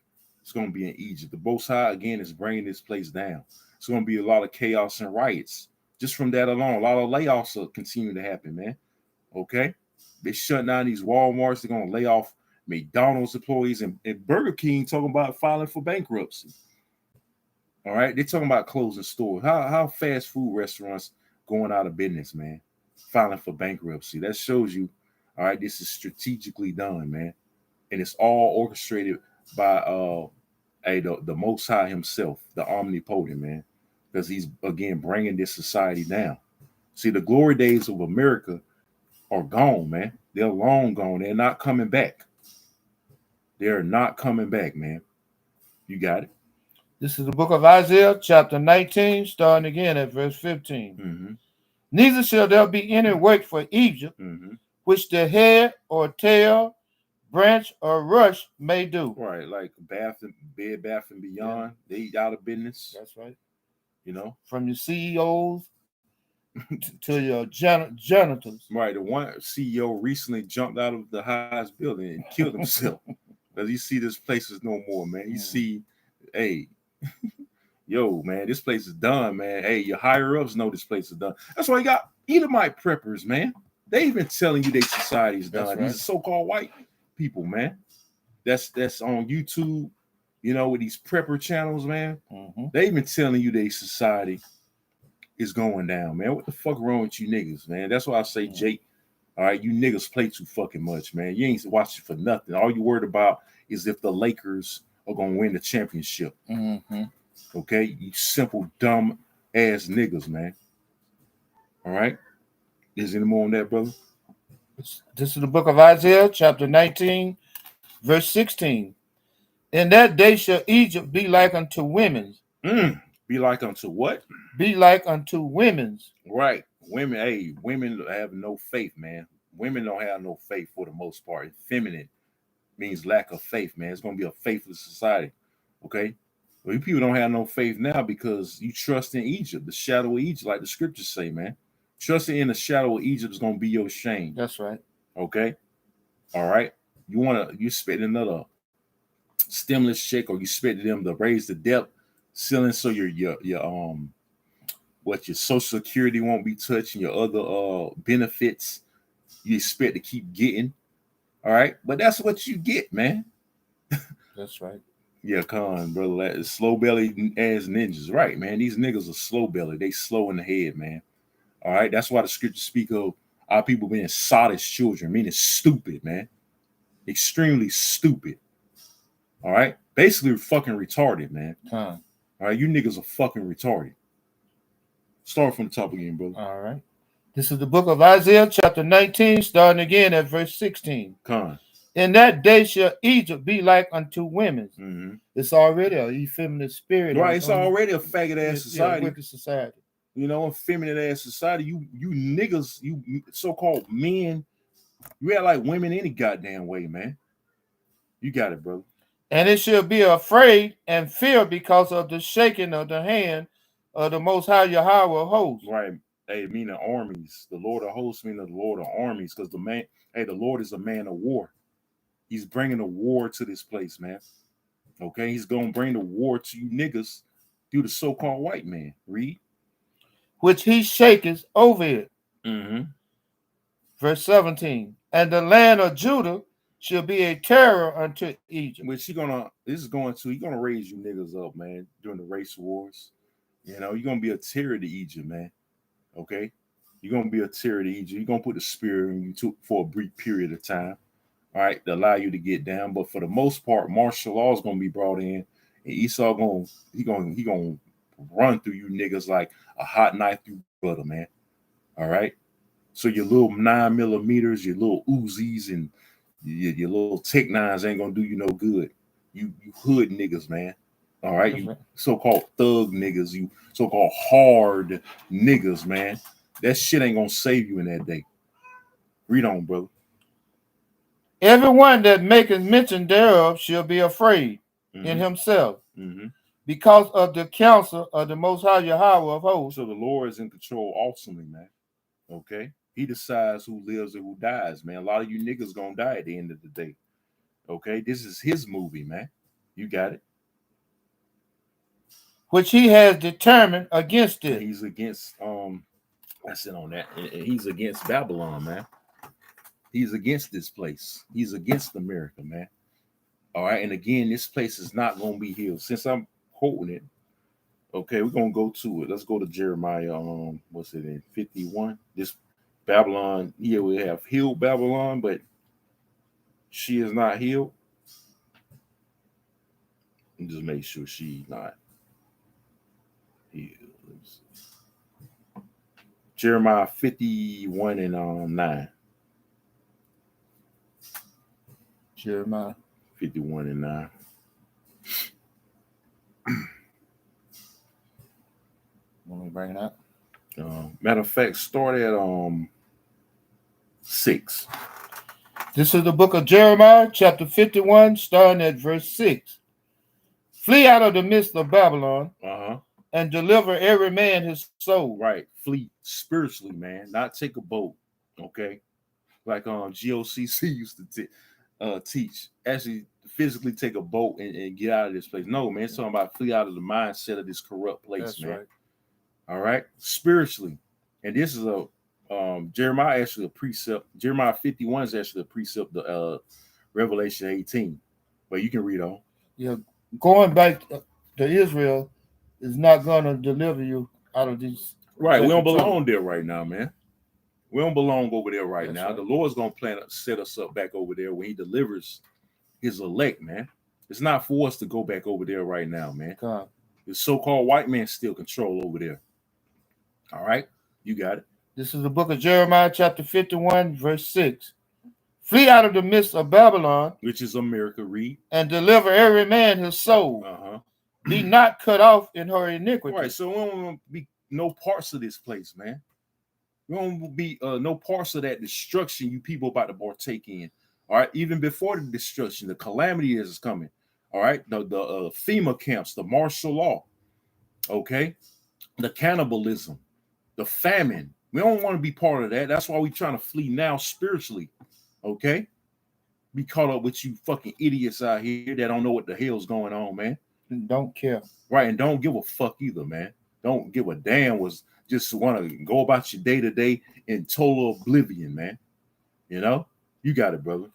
is going to be in Egypt. The Most High, again, is bringing this place down. It's going to be a lot of chaos and riots. Just from that alone, a lot of layoffs will continue to happen, man. Okay? They're shutting down these Walmarts. They're going to lay off McDonald's employees, and Burger King talking about filing for bankruptcy. All right? They're talking about closing stores. How fast food restaurants going out of business, man? Filing for bankruptcy. That shows you, all right, this is strategically done, man. And it's all orchestrated by the Most High himself, the omnipotent, man. Because he's, again, bringing this society down. See, the glory days of America are gone, man. They're long gone. They're not coming back. They're not coming back, man. You got it. This is the book of Isaiah, chapter 19, starting again at verse 15. Mm-hmm. Neither shall there be any work for Egypt, Mm-hmm. which the head or tail, branch or rush may do. Right, like Bed Bath and Beyond. Yeah. They eat out of business. That's right. You know, from your CEOs to your janitors. Right. The one CEO recently jumped out of the highest building and killed himself because he see this place is no more, man. You see, hey, yo, man, this place is done, man. Hey, your higher ups know this place is done. That's why you got Edomite preppers, man. They even telling you their society is done. Right. These so-called white people, man. That's on YouTube, you know, with these prepper channels, man. Mm-hmm. They even telling you their society is going down, man. What the fuck wrong with you niggas, man? That's why I say, Jake, all right, you niggas play too fucking much, man. You ain't watching for nothing. All you worried about is if the Lakers are going to win the championship. Mm-hmm. Okay? You simple, dumb ass niggas, man. All right? Is any more on that, brother? This is the book of Isaiah, chapter 19, verse 16. In that day shall Egypt be like unto women's. Be like unto what? Be like unto women's. Right. Women, hey, women have no faith, man. Women don't have no faith for the most part. Feminine means lack of faith, man. It's going to be a faithless society. Okay? Well, you people don't have no faith now because you trust in Egypt, the shadow of Egypt, like the scriptures say, man. Trusting in the shadow of Egypt is going to be your shame. That's right. Okay? All right? You expect another stimulus check, or you expect them to raise the debt ceiling so your Social Security won't be touched and your other benefits you expect to keep getting. All right, but that's what you get, man. That's right. Yeah, con, brother. Slow belly ass ninjas, right, man? These niggas are slow belly. They slow in the head, man. All right, that's why the scriptures speak of our people being sottish children, meaning stupid, man. Extremely stupid. All right, basically fucking retarded, man. All right, you niggas are fucking retarded. Start from the top again, brother. All right. This is the book of Isaiah, chapter 19, starting again at verse 16. Con. In that day shall Egypt be like unto women. Mm-hmm. It's already an effeminate spirit. Right, it's already a faggot ass society. Wicked society. You know, a feminine ass society. You niggas, you so-called men, you act like women any goddamn way, man. You got it, brother. And it shall be afraid and fear because of the shaking of the hand of the Most High Yahweh host. Right. Hey, meaning armies. The Lord of hosts meaning the Lord of armies, because the Lord is a man of war. He's bringing a war to this place, man. Okay, he's gonna bring the war to you niggas through the so-called white man. Read. which he shaketh over it. Mm-hmm. Verse 17. And the land of Judah shall be a terror unto Egypt. Which he's gonna raise you niggas up, man, during the race wars. You know, you're gonna be a terror to Egypt, man. Okay? You're gonna be a terror to Egypt. You're gonna put the spirit in you for a brief period of time, all right, to allow you to get down. But for the most part, martial law is gonna be brought in, and Esau gonna run through you niggas like a hot knife through butter, man. All right. So your little 9mm, your little Uzis, and your little Tech 9s ain't gonna do you no good. You hood niggas, man. All right, you so-called thug niggas, you so-called hard niggas, man. That shit ain't gonna save you in that day. Read on, brother. Everyone that maketh mention thereof shall be afraid in himself, because of the counsel of the Most High Yahweh of hosts. So the Lord is in control ultimately, man. Okay? He decides who lives and who dies, man. A lot of you niggas gonna die at the end of the day. Okay? This is his movie, man. You got it. Which he has determined against it. He's against that's it on that. He's against Babylon, man. He's against this place. He's against America, man. All right. And again, this place is not going to be healed. Since I'm quoting it, okay, we're going to go to it. Let's go to Jeremiah. What's it in 51? This Babylon, yeah, we have healed Babylon, but she is not healed. And just make sure she's not healed. Jeremiah 51 and 9. Jeremiah 51 and 9. Let me bring it up. Matter of fact, start at 6. This is the book of Jeremiah, chapter 51, starting at verse 6. Flee out of the midst of Babylon, and deliver every man his soul. Right, flee spiritually, man. Not take a boat, okay? Like GOCC used to teach. Actually, physically take a boat and get out of this place. No, man, it's talking about flee out of the mindset of this corrupt place. That's man. Right. All right, spiritually, and this is a Jeremiah actually a precept. Jeremiah 51 is actually a precept to Revelation 18, but you can read on. Yeah, going back to Israel is not going to deliver you out of these. Right, we don't belong there right now, man. We don't belong over there right now. Right. The Lord's going to set us up back over there when he delivers his elect, man. It's not for us to go back over there right now, man. God. The so-called white man still control over there. All right, you got it. This is the book of Jeremiah, chapter 51, verse 6. Flee out of the midst of Babylon, which is America, read, and deliver every man his soul. Be not cut off in her iniquity. Right, so we don't want to be no parts of this place, man. We don't be no parts of that destruction you people about to partake in. All right, even before the destruction, the calamity is coming. All right, the FEMA camps, the martial law, okay, the cannibalism, the famine. We don't want to be part of that. That's why we're trying to flee now spiritually, okay? Be caught up with you fucking idiots out here that don't know what the hell's going on, man. Don't care. Right, and don't give a fuck either, man. Don't give a damn. Just want to go about your day-to-day in total oblivion, man. You know? You got it, brother.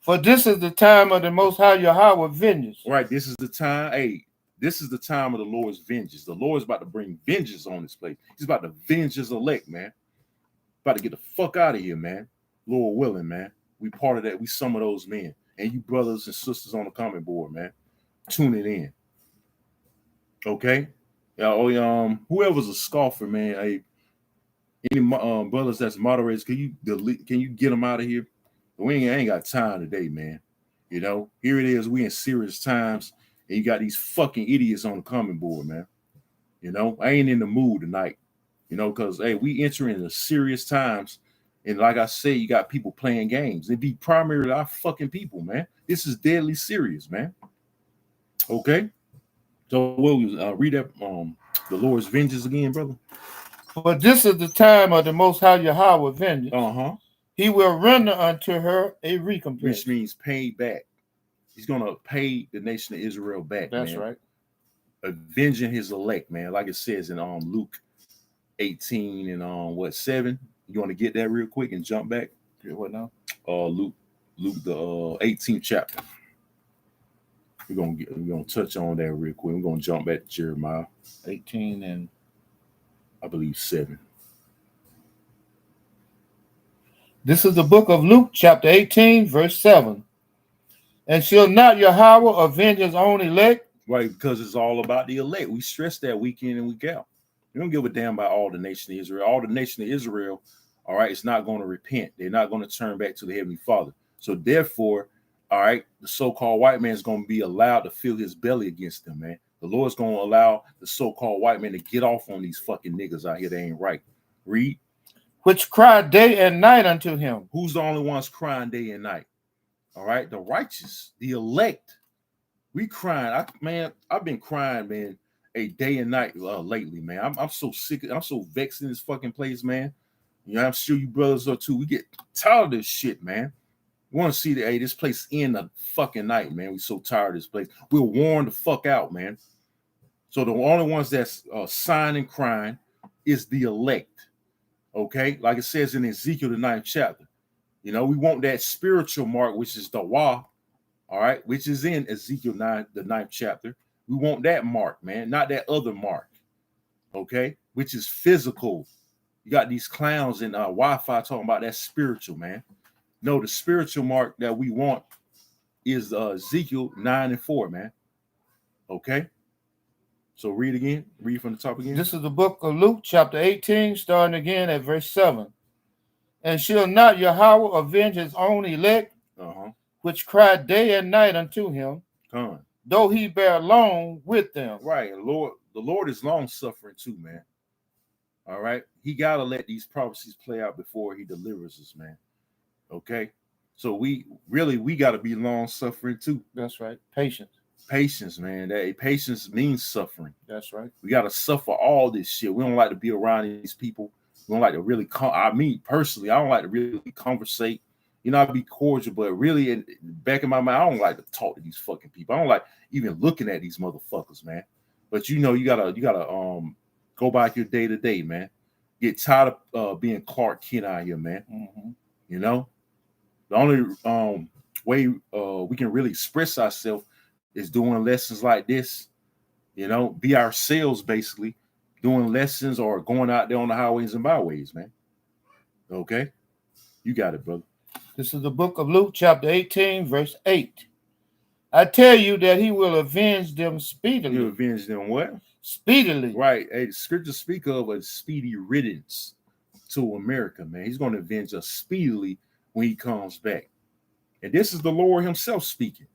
For this is the time of the Most High Yahweh vengeance. Right, this is the time. Hey, this is the time of the Lord's vengeance. The Lord's about to bring vengeance on this place. He's about to venge his elect, man. About to get the fuck out of here, man. Lord willing, man. We part of that. We some of those men. And you brothers and sisters on the comment board, man. Tuning in. Okay? Whoever's a scoffer, man. Hey, any brothers that's moderators, can you get them out of here? We ain't got time today, man. You know, here it is. We in serious times, and you got these fucking idiots on the comment board, man. You know, I ain't in the mood tonight. You know, because hey, we entering into serious times, and like I say, you got people playing games. It be primarily our fucking people, man. This is deadly serious, man. Okay, so we'll read that the Lord's vengeance again, brother. For this is the time of the Most High Yahweh vengeance. Uh-huh. He will render unto her a recompense. Which means pay back. He's gonna pay the nation of Israel back. That's man. right. Avenging his elect, man. Like it says in Luke 18 and 7. You want to get that real quick and jump back? What now? Luke the 18th chapter. We're gonna touch on that real quick. We're gonna jump back to Jeremiah 18 and I believe 7. This is the book of Luke, chapter 18, verse 7. And shall not Yahweh avenge his own elect? Right, because it's all about the elect. We stress that week in and week out. We don't give a damn about all the nation of Israel. All the nation of Israel, all right, it's not going to repent. They're not going to turn back to the Heavenly Father. So therefore, all right, the so-called white man is going to be allowed to fill his belly against them, man. The Lord's going to allow the so-called white man to get off on these fucking niggas out here. They ain't right. Read. Which cry day and night unto him. Who's the only ones crying day and night? All right, the righteous, the elect. We crying. I've been crying, man, a day and night lately, man. I'm so sick. I'm so vexed in this fucking place, man. You know, I'm sure you brothers are too. We get tired of this shit, man. We want to see this place end the fucking night, man. We so tired of this place. We're worn the fuck out, man. So the only ones that's sighing and crying is the elect. Okay, like it says in Ezekiel the 9th chapter. You know, we want that spiritual mark, which is the Wah, all right, which is in Ezekiel 9, the 9th chapter. We want that mark, man, not that other mark, okay, which is physical. You got these clowns in Wi-Fi talking about that spiritual, man. No, the spiritual mark that we want is Ezekiel 9 and 4, man. Okay, so read again. Read from the top again. This is the book of Luke, chapter 18, starting again at verse 7. And shall not Yahweh avenge his own elect, which cry day and night unto him, though he bear long with them? Right, the Lord is long suffering too, man. All right, he gotta let these prophecies play out before he delivers us, man. Okay, so we gotta be long suffering too. That's right. Patience, man. That patience means suffering. That's right. We gotta suffer all this shit. We don't like to be around these people. We don't like to really personally, I don't like to really conversate. You know, I'd be cordial, but really in back in my mind, I don't like to talk to these fucking people. I don't like even looking at these motherfuckers, man. But you know, you gotta go back your day to day, man. Get tired of being Clark Kent out here, man. Mm-hmm. You know, the only way we can really express ourselves is doing lessons like this. You know, be ourselves basically, doing lessons or going out there on the highways and byways, man. Okay, you got it, brother. This is the book of Luke, chapter 18, verse 8. I tell you that he will avenge them speedily. He'll avenge them what? Speedily. Right. Hey, the scriptures speak of a speedy riddance to America, man. He's going to avenge us speedily when he comes back. And this is the Lord himself speaking.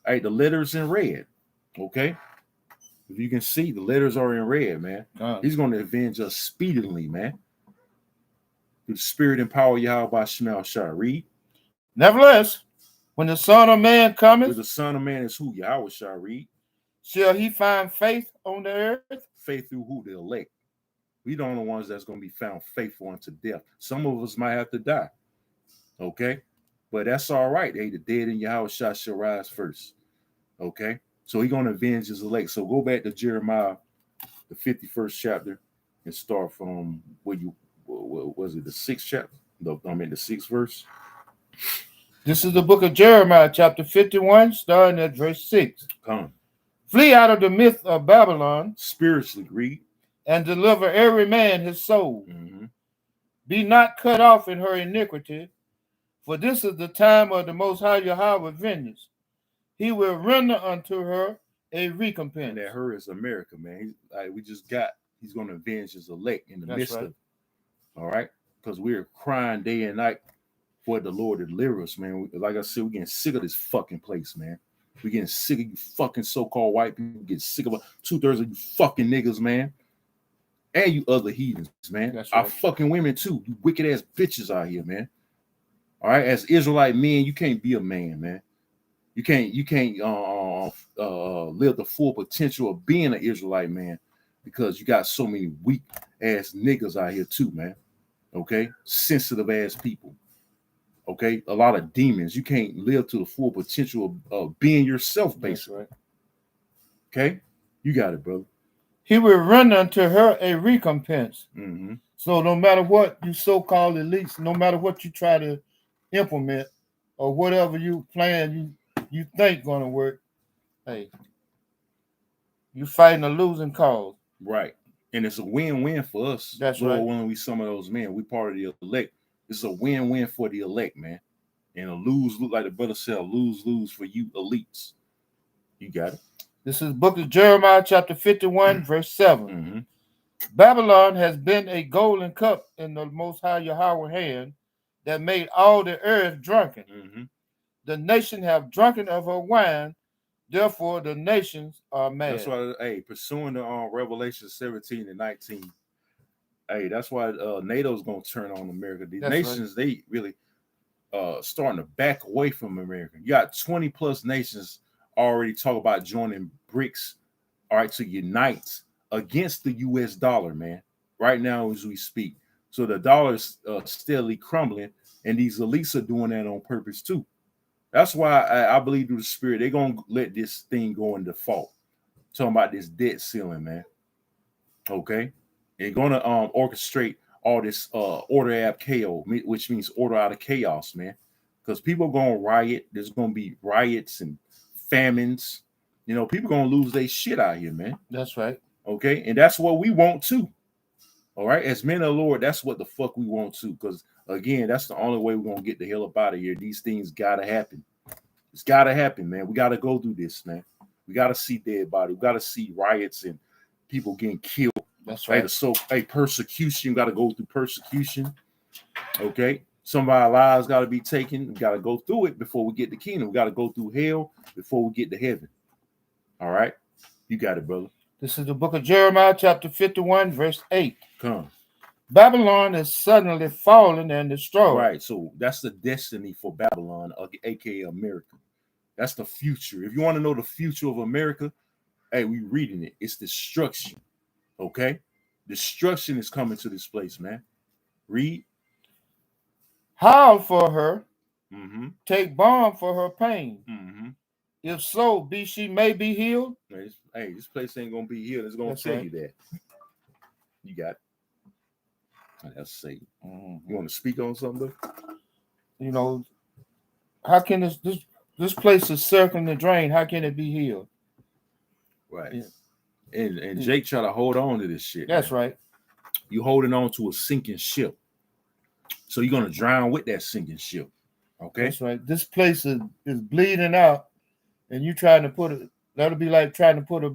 All right, the letters in red. Okay. If you can see, the letters are in red, man. He's going to avenge us speedily, man. Through the spirit and power of Yahweh by Shemel Shah. Read. Nevertheless, when the Son of Man cometh, the Son of Man is who? Yahweh Shah. Read. Shall he find faith on the earth? Faith through who? The elect. We the only ones that's going to be found faithful unto death. Some of us might have to die. Okay. But that's all right. Hey, the dead in Yahweh Shah shall rise first. Okay. So he's going to avenge his elect. So go back to Jeremiah, the 51st chapter, and start from what was it, the 6th chapter? The 6th verse. This is the book of Jeremiah, chapter 51, starting at verse 6. Come. Flee out of the midst of Babylon. Spiritually, read. And deliver every man his soul. Mm-hmm. Be not cut off in her iniquity, for this is the time of the Most High Yahweh vengeance. He will render unto her a recompense. And that her is America, man. He's going to avenge his elect in the midst of it. All right? Because we're crying day and night for the Lord to deliver us, man. Like I said, we're getting sick of this fucking place, man. We're getting sick of you fucking so-called white people. We're getting sick of 2/3 of you fucking niggas, man. And you other heathens, man. That's right. Our fucking women, too. You wicked-ass bitches out here, man. All right? As Israelite men, you can't be a man, man. You can't live the full potential of being an Israelite man because you got so many weak ass niggas out here too, man. Okay, sensitive ass people. Okay, a lot of demons. You can't live to the full potential of being yourself, basically. Right. Okay, you got it, brother. He will render unto her a recompense. Mm-hmm. So no matter what you so-called elites, no matter what you try to implement or whatever you plan you think gonna work, hey, you fighting a losing cause. Right. And it's a win-win for us. That's Lord right. willing, we some of those men. We part of the elect. It's a win-win for the elect, man. And a lose, like the brother said, lose for you elites. You got it. This is the book of Jeremiah, chapter 51, verse 7. Mm-hmm. Babylon has been a golden cup in the Most High Yahweh hand that made all the earth drunken. Mm-hmm. The nation have drunken of her wine, therefore the nations are mad. That's why, hey, pursuing the Revelation 17 and 19, hey, that's why NATO's gonna turn on America. These nations, right. They really starting to back away from America. You got 20 plus nations already talk about joining BRICS, all right, to unite against the US dollar, man, right now as we speak. So the dollar's steadily crumbling, and these elites are doing that on purpose too. That's why I believe through the spirit they're gonna let this thing go in default. Talking about this debt ceiling, man. Okay, they're gonna orchestrate all this order ab chaos, which means order out of chaos, man. Because people are gonna riot. There's gonna be riots and famines. You know, people gonna lose their shit out here, man. That's right. Okay, and that's what we want too. All right, as men of the Lord, that's what the fuck we want to. Because again, that's the only way we're gonna get the hell up out of here. These things gotta happen. It's gotta happen, man. We gotta go through this, man. We gotta see dead body. We gotta see riots and people getting killed. That's right. So, persecution. Got to go through persecution. Okay, some of our lives got to be taken. We got to go through it before we get the kingdom. We got to go through hell before we get to heaven. All right, you got it, brother. This is the book of Jeremiah, chapter 51, verse 8. Come. Babylon is suddenly fallen and destroyed. Right. So that's the destiny for Babylon, aka America. That's the future. If you want to know the future of America, hey, we reading it. It's destruction. Okay, destruction is coming to this place, man. Read. Howl for her. Mm-hmm. Take balm for her pain. Mm-hmm. If so, be she may be healed. Hey, this place ain't gonna be healed. It's gonna tell you that. You got it. That's safe. Mm-hmm. You want to speak on something? You know, how can this place is circling the drain? How can it be healed? Right. Yeah. And Jake try to hold on to this shit. That's man. Right. You holding on to a sinking ship. So you're gonna drown with that sinking ship. Okay. That's right. This place is bleeding out, and you trying to that'll be like trying to put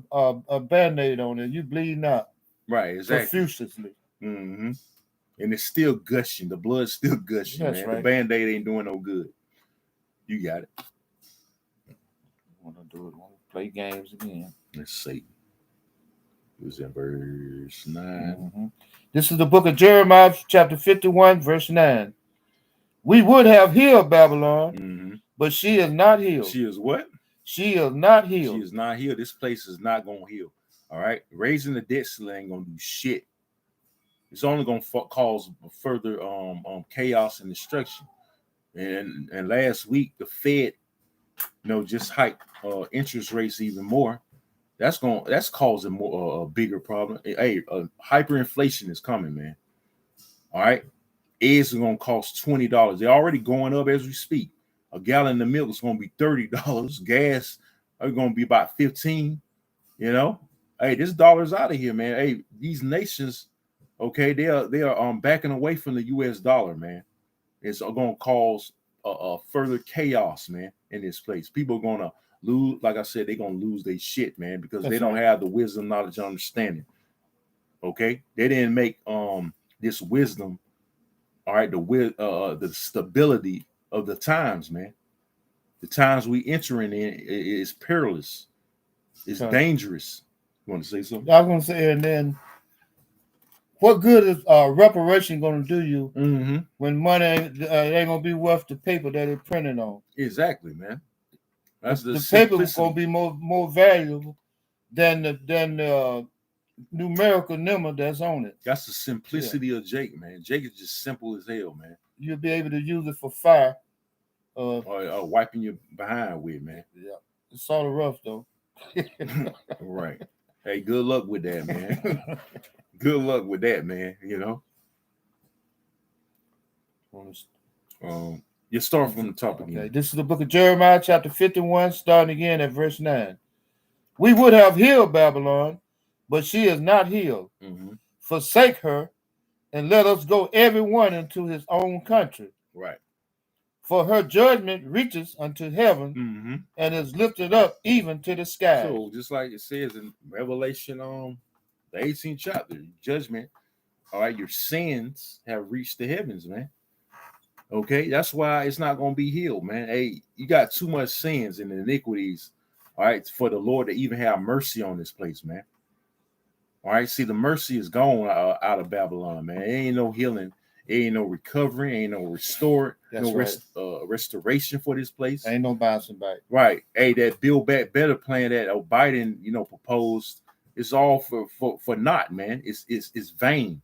a Band-Aid on it. You bleeding out. Right, exactly. Profusely. Mm-hmm. And it's still gushing. The blood's still gushing, that's man. Right. The Band-Aid ain't doing no good. You got it. Want to do it? Want to play games again? Let's see. It was in verse 9. Mm-hmm. This is the book of Jeremiah, chapter 51, verse 9. We would have healed Babylon, mm-hmm. but she is not healed. She is what? She is not healed. She is not healed. This place is not going to heal. All right? Raising the debt ceiling ain't going to do shit. It's only going to cause further chaos and destruction. And last week, the Fed, just hiked interest rates even more. That's causing more a bigger problem. Hey, hyperinflation is coming, man. All right, eggs are gonna cost $20. They're already going up as we speak. A gallon of milk is gonna be $30. Gas are gonna be about $15. Hey, this dollar's out of here, man. Hey, these nations, okay, they are backing away from the U.S. dollar, man. It's gonna cause further chaos, man, in this place. People are gonna lose, like I said, they're gonna lose their shit, man, because they don't have the wisdom, knowledge, and understanding. Okay, they didn't make this wisdom, all right, the stability of the times, man. The times we entering in is perilous. It's dangerous. You want to say something? I was gonna say, and then what good is reparation gonna do you mm-hmm. when money ain't gonna be worth the paper that it's printed on? Exactly, man. That's the paper is gonna be more valuable than the numerical number that's on it. That's the simplicity of Jake, man. Jake is just simple as hell, man. You'll be able to use it for fire. Or wiping your behind with, man. Yeah, it's sort of rough though. Right. Hey, good luck with that, man. Good luck with that, man. You know. You start from the top again. Okay, this is the book of Jeremiah, chapter 51, starting again at verse 9. We would have healed Babylon, but she is not healed. Mm-hmm. Forsake her, and let us go every one into his own country. Right. For her judgment reaches unto heaven, mm-hmm. and is lifted up even to the sky. So just like it says in Revelation, the 18th chapter, judgment, all right, your sins have reached the heavens, man. Okay, that's why it's not going to be healed, man. Hey, you got too much sins and iniquities, all right, for the Lord to even have mercy on this place, man. All right, see, the mercy is gone out of Babylon, man. It ain't no healing, it ain't no recovery, ain't no restored, restoration for this place. Ain't no bouncing back. Right. Hey, that Build Back Better plan that Biden, proposed, it's all for naught, man. It's vain.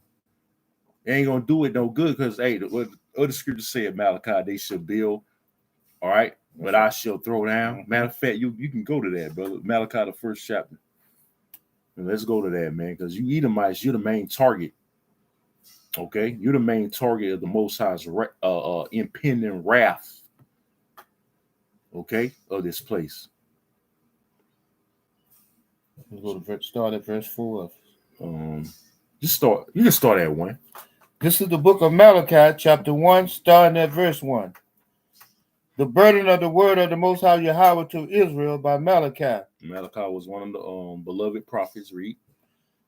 It ain't gonna do it no good because what the scriptures say in Malachi, they shall build, all right, but I shall throw down. Mm-hmm. Matter of fact, you can go to that, brother. Malachi, the first chapter. And let's go to that, man, because you Edomites, you're the main target. Okay, you're the main target of the Most High's impending wrath. Okay, of this place. We'll go to start at verse 4. Just start. You can start at 1. This is the book of Malachi, chapter 1, starting at verse 1. The burden of the word of the Most High Yahweh to Israel by Malachi. Malachi was one of the beloved prophets. Read.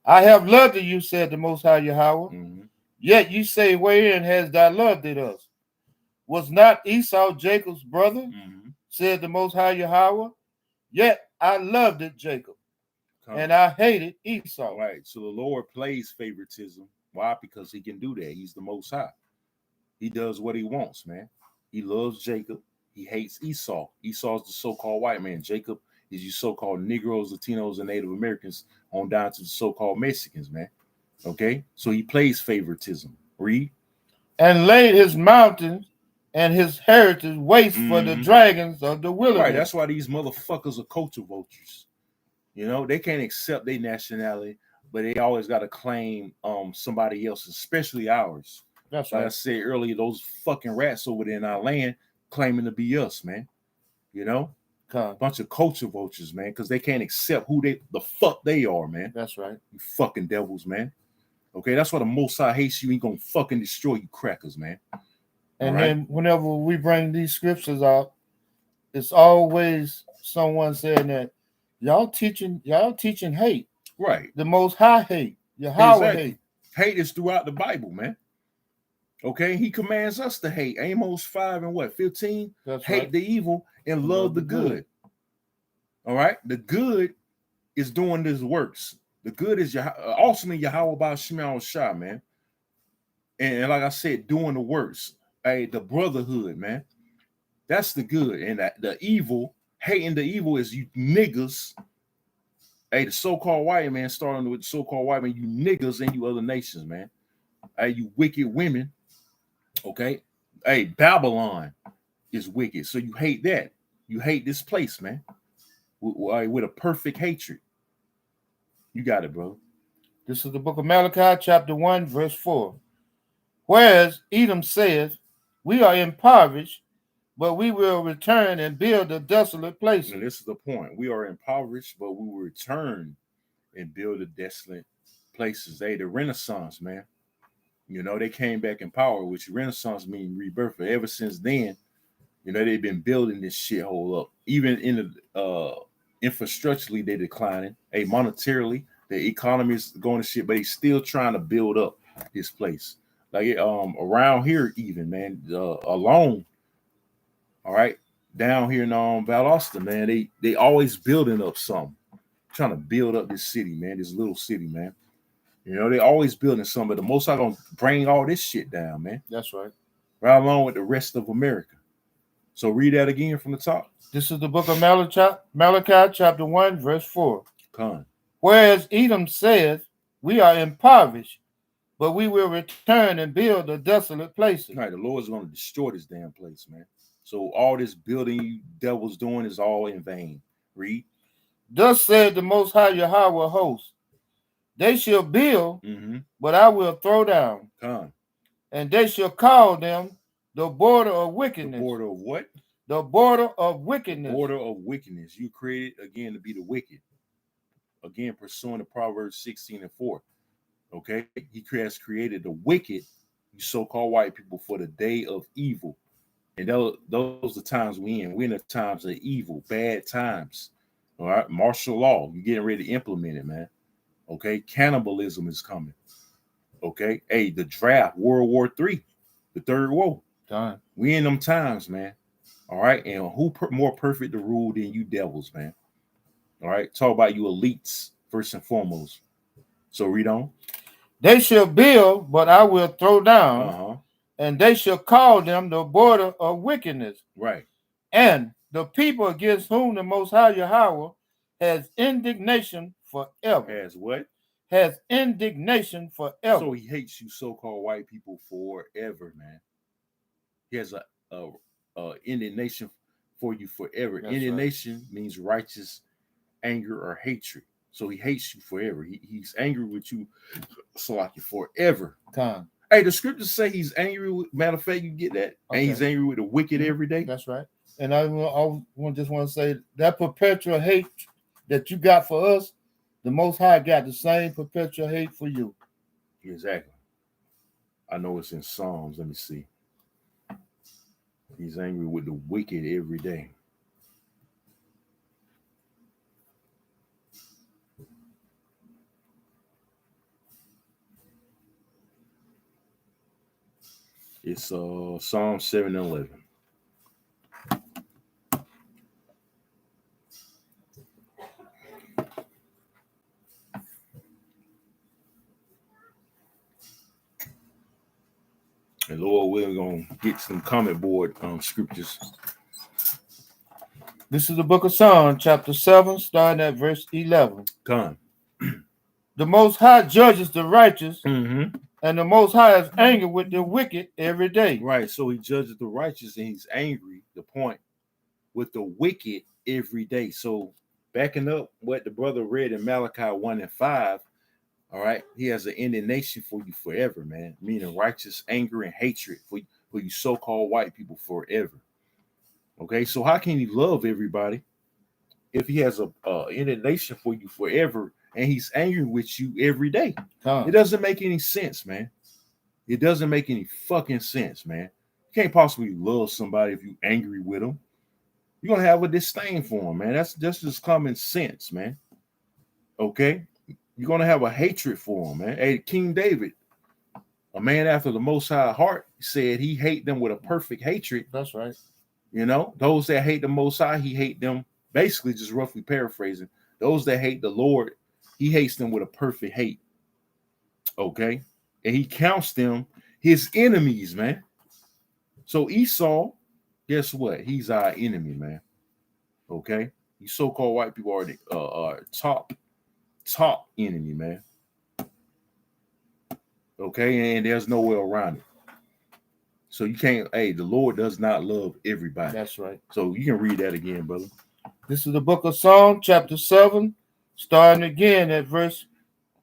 I have loved you, said the Most High Yahweh. Mm-hmm. Yet you say, wherein has thou loved us? Was not Esau Jacob's brother? Mm-hmm. Said the Most High Yahweh. Yet I loved Jacob, and I hated Esau. Right. So the Lord plays favoritism. Why? Because he can do that. He's the Most High. He does what he wants, man. He loves Jacob. He hates Esau. Esau's the so-called white man. Jacob is you so-called Negroes, Latinos, and Native Americans on down to the so-called Mexicans, man. Okay? So he plays favoritism. Read. And laid his mountains and his heritage waste for the dragons of the wilderness. Right. That's why these motherfuckers are culture vultures. They can't accept their nationality, but they always got to claim somebody else's, especially ours. That's like right. I said earlier, those fucking rats over there in our land claiming to be us, man. A bunch of culture vultures, man, because they can't accept who the fuck they are, man. That's right. You fucking devils, man. Okay, that's why the Most High hates you. He gonna fucking destroy you crackers, man. And then whenever we bring these scriptures out, it's always someone saying that y'all teaching hate. Right. The Most High hate. Yahweh hate. Hate is throughout the Bible, man. Okay, he commands us to hate. Amos 5 and 15? That's hate right. the evil and love the good. All right? The good is doing these works. The good is ultimately Yahweh by Shema Shah, man. And like I said, doing the works. Hey, the brotherhood, man. That's the good. And the evil, hating the evil is you niggas. Hey, the so-called white man, starting with the so-called white man, you niggas and you other nations, man. Hey, you wicked women. Okay. Hey, Babylon is wicked. So you hate that. You hate this place, man. With a perfect hatred. You got it, bro. This is the book of Malachi, chapter 1, verse 4. Whereas Edom saith, we are impoverished, but we will return and build the desolate places. And this is the point. We are impoverished, but we will return and build the desolate places. Hey, the Renaissance, man. They came back in power, which Renaissance means rebirth. But ever since then, they've been building this shithole up. Even in the infrastructurally, they're declining. Hey, monetarily, the economy is going to shit, but he's still trying to build up this place. Like around here, even, man, alone. All right, down here in Valdosta, man, they always building up something, trying to build up this city, man, this little city, man. They always building something, but the Most High gonna bring all this shit down, man. That's right. Right along with the rest of America. So read that again from the top. This is the book of Malachi, chapter 1, verse 4. Con. Whereas Edom saith, We are impoverished, but we will return and build the desolate places. Right, the Lord's going to destroy this damn place, man. So all this building you devils doing is all in vain. Read. Thus said the Most High Yahweh of hosts, they shall build, Mm-hmm. but I will throw down, Come. and they shall call them the border of The wickedness. border of what? The border of The wickedness. border of wickedness. You created again to be the wicked. Again, pursuing the Proverbs 16:4. Okay, he has created the wicked, you so-called white people, for the day of evil. And those are times we in. We're in the times of evil, bad times. All right, martial law. You're getting ready to implement it, man. Okay, cannibalism is coming. Okay, hey, the draft, World War III, the third war. Done. We in them times, man. All right, and who more perfect to rule than you devils, man? All right, talk about you elites first and foremost. So read on. They shall build, but I will throw down, Uh-huh. and they shall call them the border of wickedness. Right. And the people against whom the Most High Yahweh has indignation forever. As what? Has indignation forever. So he hates you so-called white people forever, man. He has a indignation for you forever. That's Indignation means righteous anger or hatred. So he hates you forever. He's angry with you, Salaki, forever. Time. Hey, the scriptures say he's angry with, matter of fact, you get that? Okay. And he's angry with the wicked every day. That's right. And I just want to say that perpetual hate that you got for us, the Most High got the same perpetual hate for you. Exactly. I know it's in Psalms. Let me see. He's angry with the wicked every day. It's Psalm 7:11. And Lord, we're gonna get some comment board scriptures. This is the book of Psalms, chapter 7, starting at verse 11. Come. The Most High judges the righteous, Mm-hmm. and the Most High is angry with the wicked every day. Right. So he judges the righteous and he's angry, the point, with the wicked every day. So backing up what the brother read in Malachi 1:5, all right, he has an indignation for you forever, man. Meaning righteous anger and hatred for you so-called white people forever. Okay, so how can he love everybody if he has a indignation for you forever and he's angry with you every day? It doesn't make any sense, man. It doesn't make any fucking sense, man. You can't possibly love somebody if you're angry with them. You're gonna have a disdain for them, man. That's just common sense, man. Okay, you're gonna have a hatred for them, man. Hey, King David, a man after the Most High heart, said he hate them with a perfect hatred. That's right. You know, those that hate the Most High, he hate them. Basically, just roughly paraphrasing, those that hate the Lord, he hates them with a perfect hate. Okay, and he counts them his enemies, man. So Esau, guess what? He's our enemy, man. Okay, you so-called white people are the top enemy, man. Okay, and there's no way around it. So you can't. Hey, the Lord does not love everybody. That's right. So you can read that again, brother. This is the book of Psalms, chapter 7, starting again at verse.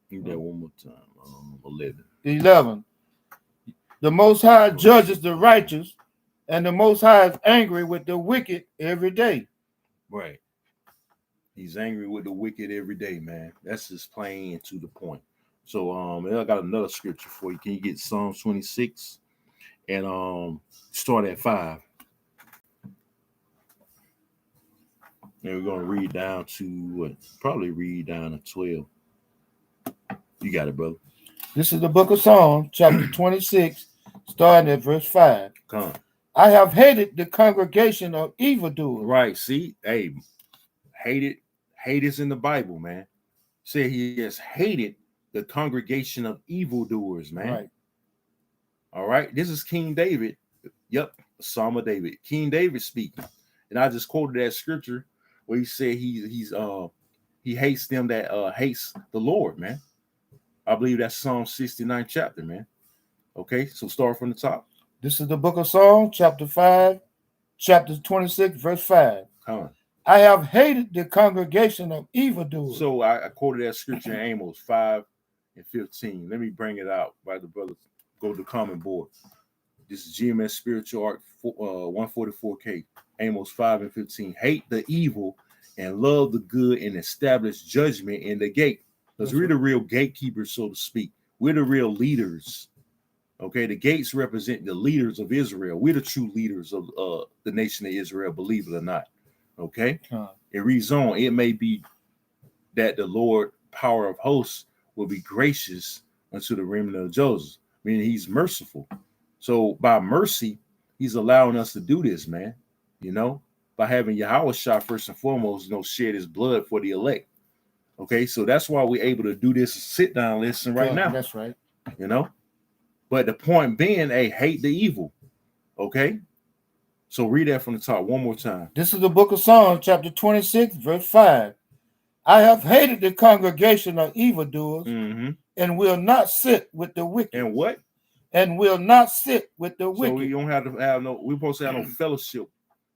Read that one more time. 11. 11. The Most High judges the righteous, and the Most High is angry with the wicked every day. Right. He's angry with the wicked every day, man. That's just plain and to the point. So I got another scripture for you. Can you get Psalms 26 and start at 5? And we're gonna read down to probably read down to 12. You got it, brother. This is the book of Psalms, chapter 26, starting at verse 5. Come. I have hated the congregation of evildoers. Right. See, hey, hate is in the Bible, man. Say he has hated the congregation of evildoers, man. Right. All right. This is King David. Yep, Psalm of David. King David speaking. And I just quoted that scripture where he said he hates them that hates the Lord, man. I believe that's Psalm 69 chapter, man. Okay, so start from the top. This is the book of Psalms, chapter 5, chapter 26, verse 5. Come on. I have hated the congregation of evildoers. So I quoted that scripture in Amos 5 and 15. Let me bring it out by the brothers. Go to the comment board. This is GMS Spiritual Art 144K. Amos 5 and 15. Hate the evil and love the good and establish judgment in the gate. Because we're the real gatekeepers, so to speak. We're the real leaders. Okay, the gates represent the leaders of Israel. We're the true leaders of the nation of Israel, believe it or not. Okay? It reads on, it may be that the Lord, power of hosts, will be gracious unto the remnant of Joseph. Meaning he's merciful. So by mercy, he's allowing us to do this, man. You know, by having Yahweh Shah first and foremost, shed his blood for the elect. Okay, so that's why we're able to do this sit down lesson right now. That's right. You know, but the point being, hate the evil. Okay, so read that from the top one more time. This is the book of Psalms, chapter 26, verse 5. I have hated the congregation of evildoers and will not sit with the wicked. And what? And will not sit with the wicked. So we don't have to have we're supposed to have no fellowship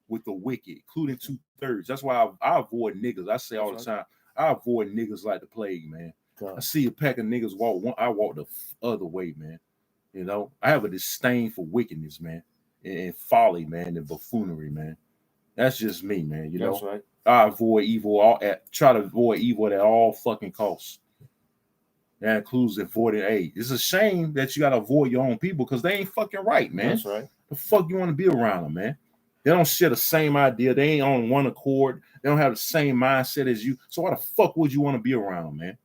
with the wicked, including 2/3. That's why I avoid niggas. I say all the time, I avoid niggas like the plague, man. God. I see a pack of niggas walk, I walk the other way, man. You know, I have a disdain for wickedness, man, and folly, man, and buffoonery, man. That's just me, man. You know, that's right. I avoid evil. Try to avoid evil at all fucking costs. That includes avoiding aid. It's a shame that you gotta avoid your own people because they ain't fucking right, man. That's right. The fuck you want to be around them, man? They don't share the same idea. They ain't on one accord. They don't have the same mindset as you. So why the fuck would you want to be around, man?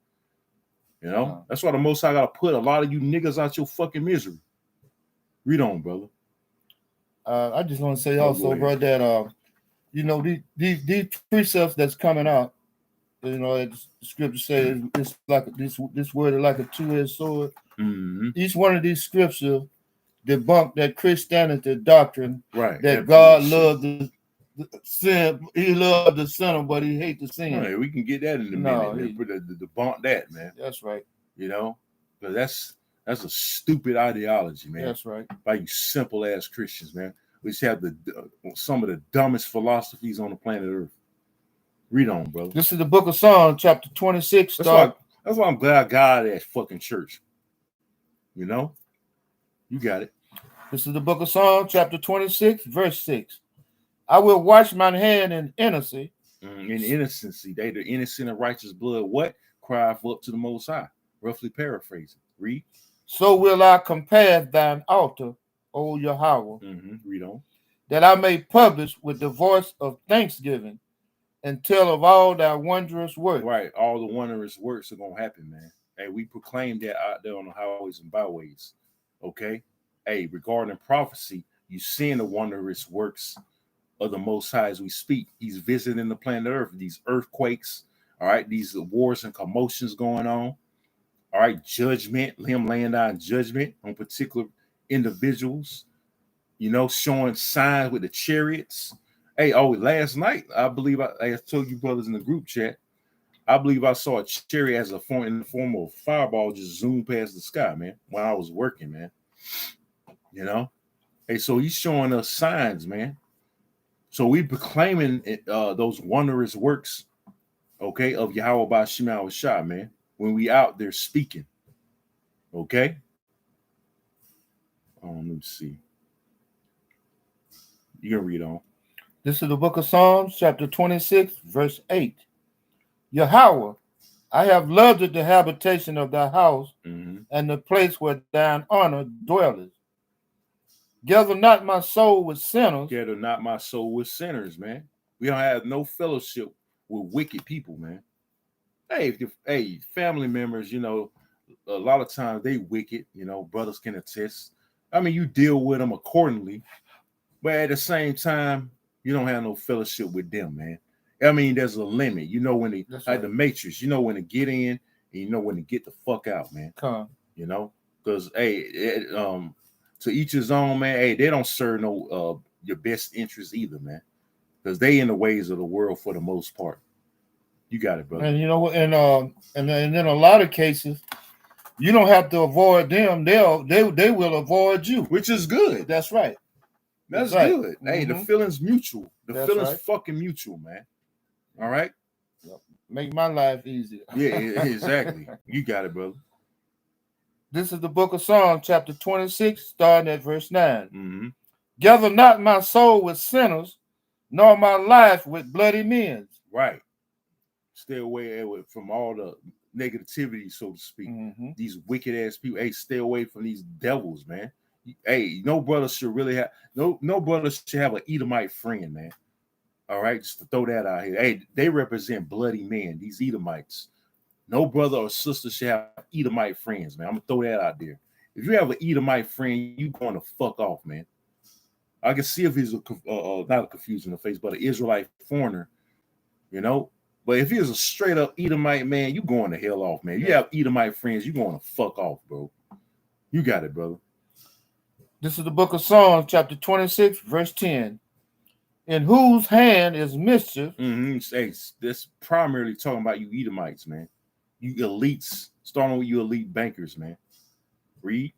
You know, that's why the Most High gotta put a lot of you niggas out your fucking misery. Read on, brother. I just want to say also, bro, that you know, these precepts that's coming out, you know, the scripture says it's like this word is like a two-edged sword. Each one of these scriptures debunk that Christianity doctrine, right? That God loved the sin, he loved the sinner, but he hates the sin. Right, we can get that in a minute. Man. Debunk that, man. That's right. You know, because that's a stupid ideology, man. That's right. By you simple ass Christians, man. We just have some of the dumbest philosophies on the planet Earth. Read on, brother. This is the book of Psalms, chapter 26. That's why I'm glad I got out of that fucking church. You know? You got it. This is the book of Psalms, chapter 26, verse 6. I will wash my hand in innocency. In innocency. They the innocent and righteous blood. What? Cry up to the Most High. Roughly paraphrasing. Read. So will I compare thine altar, O Yahweh. Read on. That I may publish with the voice of thanksgiving and tell of all thy wondrous works. Right. All the wondrous works are going to happen, man. Hey, we proclaim that out there on the highways and byways. Okay? Hey, regarding prophecy, you seeing the wondrous works of the Most High as we speak. He's visiting the planet Earth. These earthquakes, all right? These wars and commotions going on. All right? Judgment, him laying down judgment on particular individuals, you know, showing signs with the chariots. Hey, last night, I believe I told you brothers in the group chat, I believe I saw a chariot in the form of a fireball just zoom past the sky, man, when I was working, man. You know? Hey, so he's showing us signs, man. So we proclaiming those wondrous works, okay, of Yahweh by Shema Shah, man, when we out there speaking. Okay? Let me see. You can read on. This is the book of Psalms, chapter 26, verse 8. Yahweh, I have loved the habitation of thy house and the place where thine honor dwelleth. Gather not my soul with sinners. Gather not my soul with sinners, man. We don't have no fellowship with wicked people, man. Hey, family members, you know, a lot of times they wicked, you know, brothers can attest. I mean, you deal with them accordingly, but at the same time, you don't have no fellowship with them, man. I mean, there's a limit. You know when they like the Matrix, you know when to get in and you know when to get the fuck out, man. You know, because to each his own, man. Hey, they don't serve no your best interest either, man. Because they in the ways of the world for the most part. You got it, brother. And you know, and then a lot of cases, You don't have to avoid them. They will avoid you. which is good. That's right. That's right. good. Hey, the feeling's mutual. The That's feeling's right. fucking mutual, man. All right. Make my life easier. Yeah, exactly. You got it, brother. This is the book of Psalms, chapter 26, starting at verse 9. Mm-hmm. Gather not my soul with sinners, nor my life with bloody men. Right. Stay away from all the negativity, so to speak. Mm-hmm. These wicked ass people. Hey, stay away from these devils, man. Hey, no brother should really have no brother should have an Edomite friend, man. All right, just to throw that out here. Hey, they represent bloody men, these Edomites. No brother or sister should have Edomite friends, man. I'm gonna throw that out there. If you have an Edomite friend, you going to fuck off, man. I can see if he's not a confused in the face, but an Israelite foreigner, you know. But if he was a straight up Edomite man, you going to hell off, man. You have Edomite friends, you going to fuck off, bro. You got it, brother. This is the book of Psalms, chapter 26, verse 10. In whose hand is mischief? Hey, that's primarily talking about you Edomites, man. You elites, starting with you elite bankers, man. Read.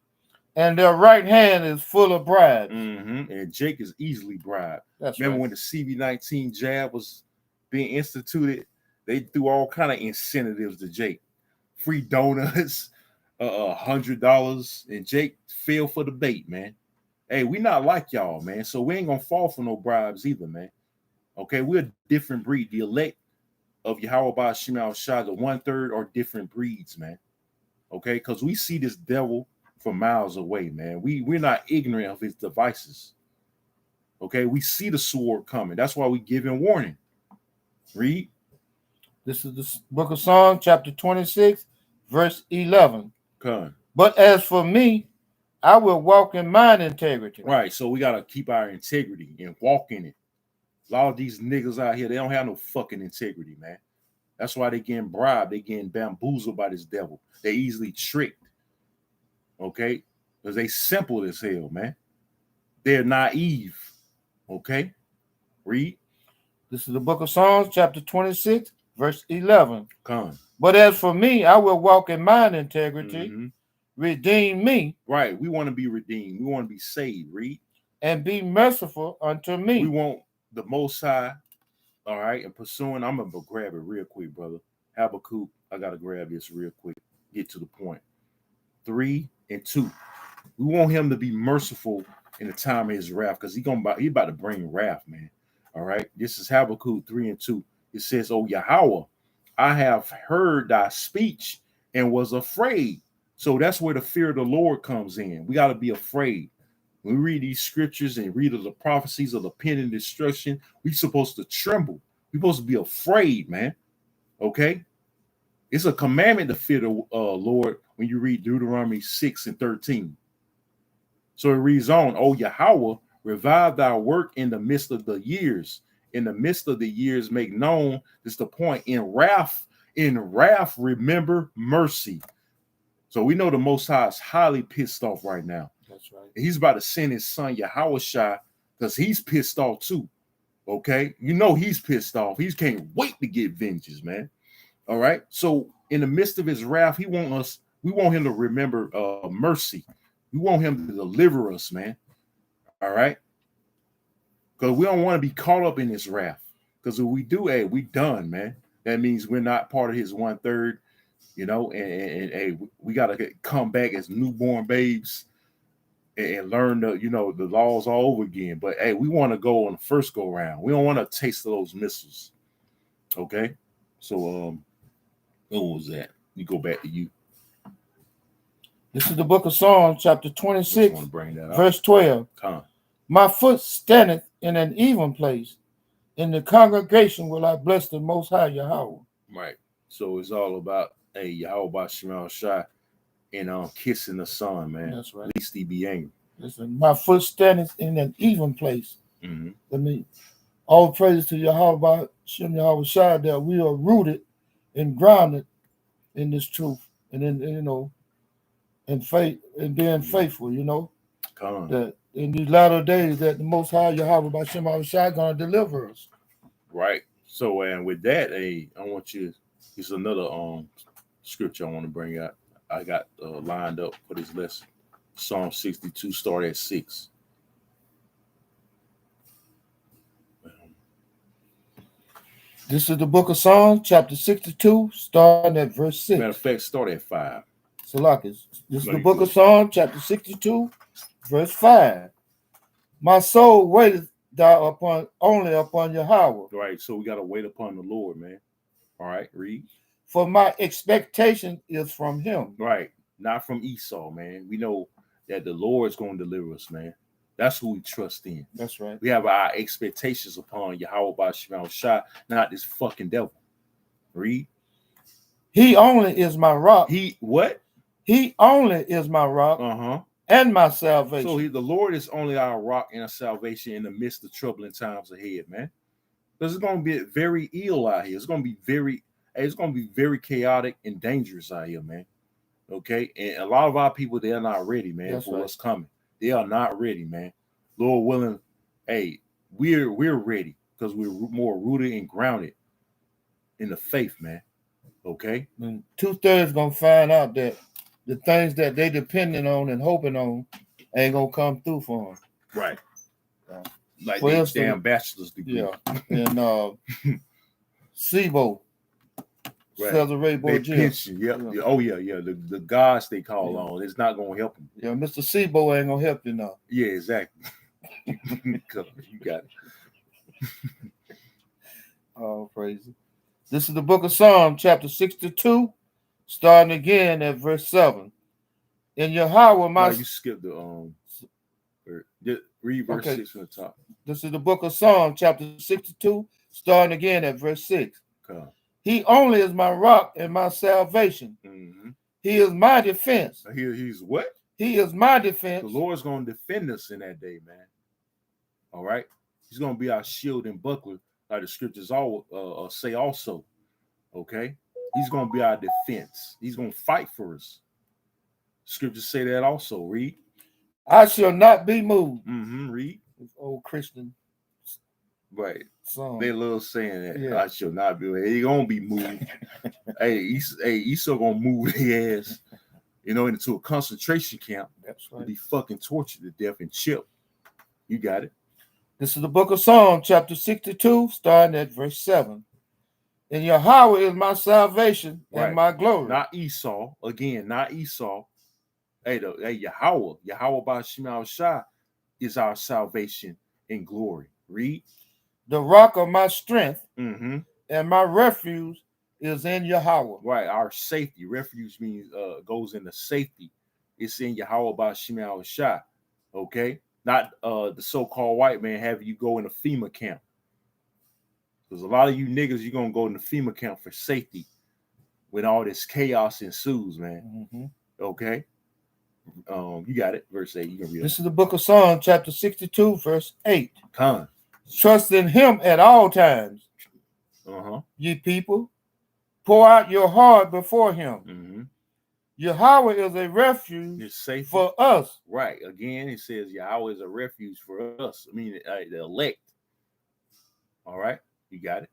And their right hand is full of bribes. And Jake is easily bribed. That's Remember right. when the CV-19 jab was being instituted, they threw all kind of incentives to Jake. Free donuts, $100, and Jake fell for the bait, man. Hey, we not like y'all, man. So we ain't gonna fall for no bribes either, man. Okay, we're a different breed. The elect of Yahweh Shema Shah, the 1/3 are different breeds, man. Okay, because we see this devil from miles away, man. We're not ignorant of his devices. Okay, we see the sword coming. That's why we give him warning. Read. This is the book of Psalms, chapter 26, verse 11. Come. But as for me, I will walk in mine integrity. Right, so we got to keep our integrity and walk in it. A lot of these niggas out here, they don't have no fucking integrity, man. That's why they getting bribed. They getting bamboozled by this devil. They easily tricked. Okay? Because they simple as hell, man. They're naive. Okay? Read. This is the book of Psalms, chapter 26, verse 11. Come. But as for me, I will walk in mine integrity. Redeem me. Right. We want to be redeemed. We want to be saved. Read. And be merciful unto me. We want the Most High. All right. And pursuing, I'm going to grab it real quick, brother. Habakkuk, I got to grab this real quick. Get to the point. 3 and 2. We want him to be merciful in the time of his wrath, because he about to bring wrath, man. All right. This is Habakkuk 3 and 2. It says, "O Yahweh, I have heard thy speech and was afraid." So that's where the fear of the Lord comes in. We got to be afraid. When we read these scriptures and read of the prophecies of the pending destruction, we're supposed to tremble. We're supposed to be afraid, man. Okay? It's a commandment to fear the Lord when you read Deuteronomy 6 and 13. So it reads on, "O Yahweh, revive thy work in the midst of the years. In the midst of the years, make known," this is the point, in wrath, remember mercy. So we know the Most High is highly pissed off right now. That's right. He's about to send his son Yahweh Shai, because he's pissed off too. Okay? You know he's pissed off. He can't wait to get vengeance, man. All right? So in the midst of his wrath, we want him to remember mercy. We want him to deliver us, man. All right? Because we don't want to be caught up in this wrath. Because if we do, hey, we done, man. That means we're not part of his 1/3, you know, and hey, we got to come back as newborn babes and learn the laws all over again. But hey, we want to go on the first go round. We don't want to taste of those missiles. Okay? So what was that? You go back to you. This is the book of Psalms, chapter 26, verse 12. My foot standeth in an even place. In the congregation will I bless the Most High Yahweh. Right. So it's all about Yahweh Shema Shai and kissing the son, man. That's right. At least he be angry. Listen, my foot standeth in an even place. Mm-hmm. I mean, all praise to Yahweh Shem Yahweh Shai that we are rooted and grounded in this truth, and in in faith and being faithful, that in these latter days that the Most High Yahweh by Shem Yahweh Shai gonna deliver us. Right. So and with that, I want you. It's another scripture I want to bring out. I got lined up for this lesson. Psalm 62, start at 6. This is the book of Psalms, chapter 62, starting at verse 6. Matter of fact, start at 5. Salakis. This is the book of Psalms, chapter 62, verse 5. My soul waiteth thou only upon Yahweh. Right, so we got to wait upon the Lord, man. All right, read. For my expectation is from him. Right, not from Esau, man. We know that the Lord's going to deliver us, man. That's who we trust in. That's right. We have our expectations upon Yahweh by Shemal Shah, not this fucking devil. Read. He only is my rock. He what? He only is my rock and my salvation. So the Lord is only our rock and our salvation in the midst of troubling times ahead, man. Because it's going to be very ill out here. It's going to be very chaotic and dangerous out here, man. Okay, and a lot of our people, they're not ready, man. That's for what's coming. They are not ready, man. Lord willing, hey, we're ready because we're more rooted and grounded in the faith, man. Okay, and 2/3 gonna find out that the things that they depending on and hoping on ain't gonna come through for them. Right. Like this damn bachelor's degree. Yeah, and SIBO. Right. They pension. Yep. Yeah. Oh yeah. The gods they call on, it's not gonna help them. Yeah, Mr. SIBO ain't gonna help you now. Yeah, exactly. You got it. Oh, crazy. This is the book of Psalms, chapter 62, starting again at verse 7. In Yahweh, my... you skipped the read verse 6 from the top. This is the book of Psalms, chapter 62, starting again at verse 6. Okay. He only is my rock and my salvation. Mm-hmm. He is my defense. He's what? He is my defense. The Lord's going to defend us in that day, man. All right? He's going to be our shield and buckler, like the scriptures all say also. Okay? He's going to be our defense. He's going to fight for us. Scriptures say that also. Read. I shall not be moved. Mm-hmm. Read. Old Christian. Right. Song. They love saying that. Yeah. I shall not be. He gonna be moved. Esau gonna move their ass, into a concentration camp. That's right. To be fucking tortured to death and chipped. You got it. This is the book of Psalms, chapter 62, starting at verse 7. And Yahweh is my salvation and my glory. Not Esau. Again, not Esau. Hey, Yahweh. Yahweh by Shemal Shah is our salvation and glory. Read. The rock of my strength and my refuge is in Yahweh. Right, our safety. Refuge means goes into safety. It's in Yahweh by Shemal Shah. Okay? Not the so-called white man having you go in a FEMA camp. Because a lot of you niggas, you're going to go in the FEMA camp for safety when all this chaos ensues, man. Mm-hmm. Okay? You got it. Verse 8. You can read it. This is the book of Psalms, chapter 62, verse 8. Con. Trust in him at all times. Ye people, pour out your heart before him. Mm-hmm. Yahweh is a refuge for us. Right. Again, it says Yahweh is a refuge for us. I mean, the elect. All right. You got it.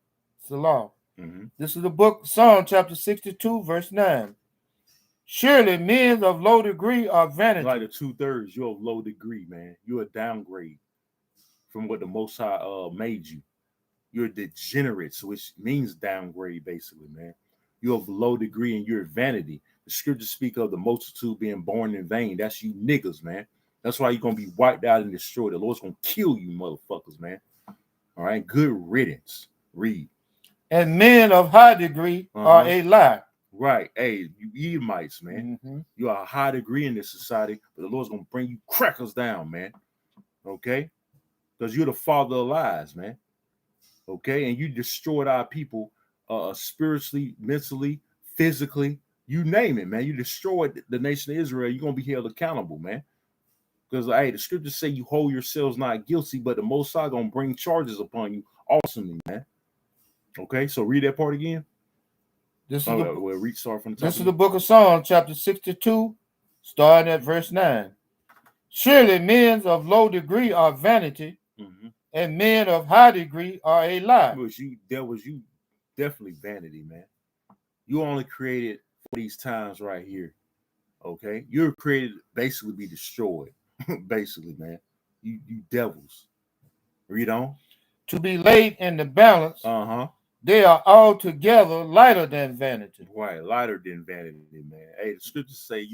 Salah. Mm-hmm. This is the book, Psalm chapter 62, verse 9. Surely men of low degree are vanity. Like the 2/3, you're of low degree, man. You're a downgrade from what the Most High made you. You're degenerate, which means downgrade, basically, man. You're of low degree and you're vanity. The scriptures speak of the multitude being born in vain. That's you niggas, man. That's why you're going to be wiped out and destroyed. The Lord's going to kill you motherfuckers, man. All right? Good riddance. Read. And men of high degree are a lie. Right. Hey, you Edomites, man. Mm-hmm. You are a high degree in this society, but the Lord's going to bring you crackers down, man. Okay? Because you're the father of lies, man. Okay? And you destroyed our people spiritually, mentally, physically, you name it, man. You destroyed the nation of Israel. You're going to be held accountable, man. Because, hey, the scriptures say you hold yourselves not guilty, but the Most High going to bring charges upon you awesomely, man. Okay? So read that part again. This is the book of Psalms, chapter 62, starting at verse 9. Surely men of low degree are vanity, and men of high degree are a lie. That was you definitely vanity, man. You only created for these times right here. Okay, you're created basically to be destroyed. Basically, man, you devils. Read on. To be laid in the balance, Uh-huh. they are altogether lighter than vanity. Right, lighter than vanity, man. Hey, the scriptures say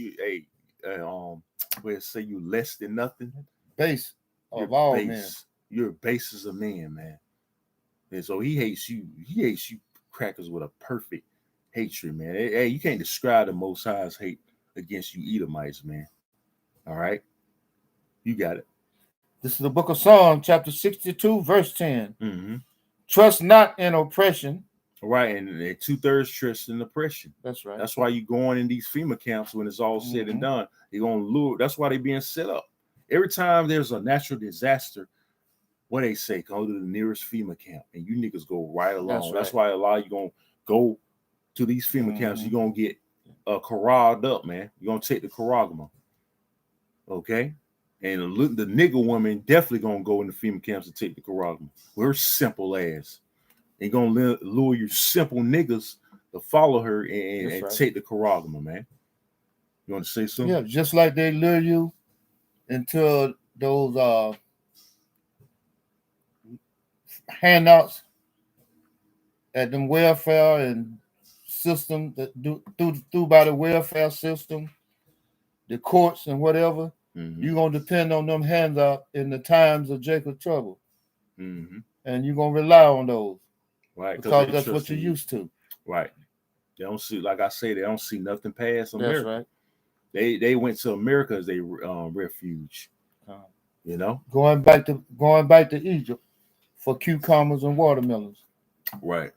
where it say you less than nothing. Base You're of all men. base. You're base as a man, man. And so he hates you. He hates you crackers with a perfect hatred, man. Hey, you can't describe the Most High's hate against you Edomites, man. All right, you got it. This is the book of Psalms, chapter 62, verse 10. Mm-hmm. Trust not in oppression. Right, and 2/3 trust in oppression. That's right. That's why you going in these FEMA camps when it's all said and done. They're gonna lure. That's why they being set up. Every time there's a natural disaster, what they say, go to the nearest FEMA camp, and you niggas go right along. That's why a lot of you gonna go to these FEMA camps. You're gonna get corralled up, man. You're gonna take the Karagama. Okay? And the nigga woman definitely gonna go in the FEMA camps and take the Karagama. We're simple ass. Ain't gonna lure you simple niggas to follow her and take the Karagama, man. You want to say something? Yeah, just like they lure you into those handouts at them welfare and system that do through by the welfare system, the courts and whatever. You're gonna depend on them handouts in the times of Jacob's trouble, and you're gonna rely on those, right? Because that's what you're used to, right? They don't see, like I say, they don't see nothing past America. That's right. They went to America as a refuge. You know, going back to Egypt for cucumbers and watermelons. Right.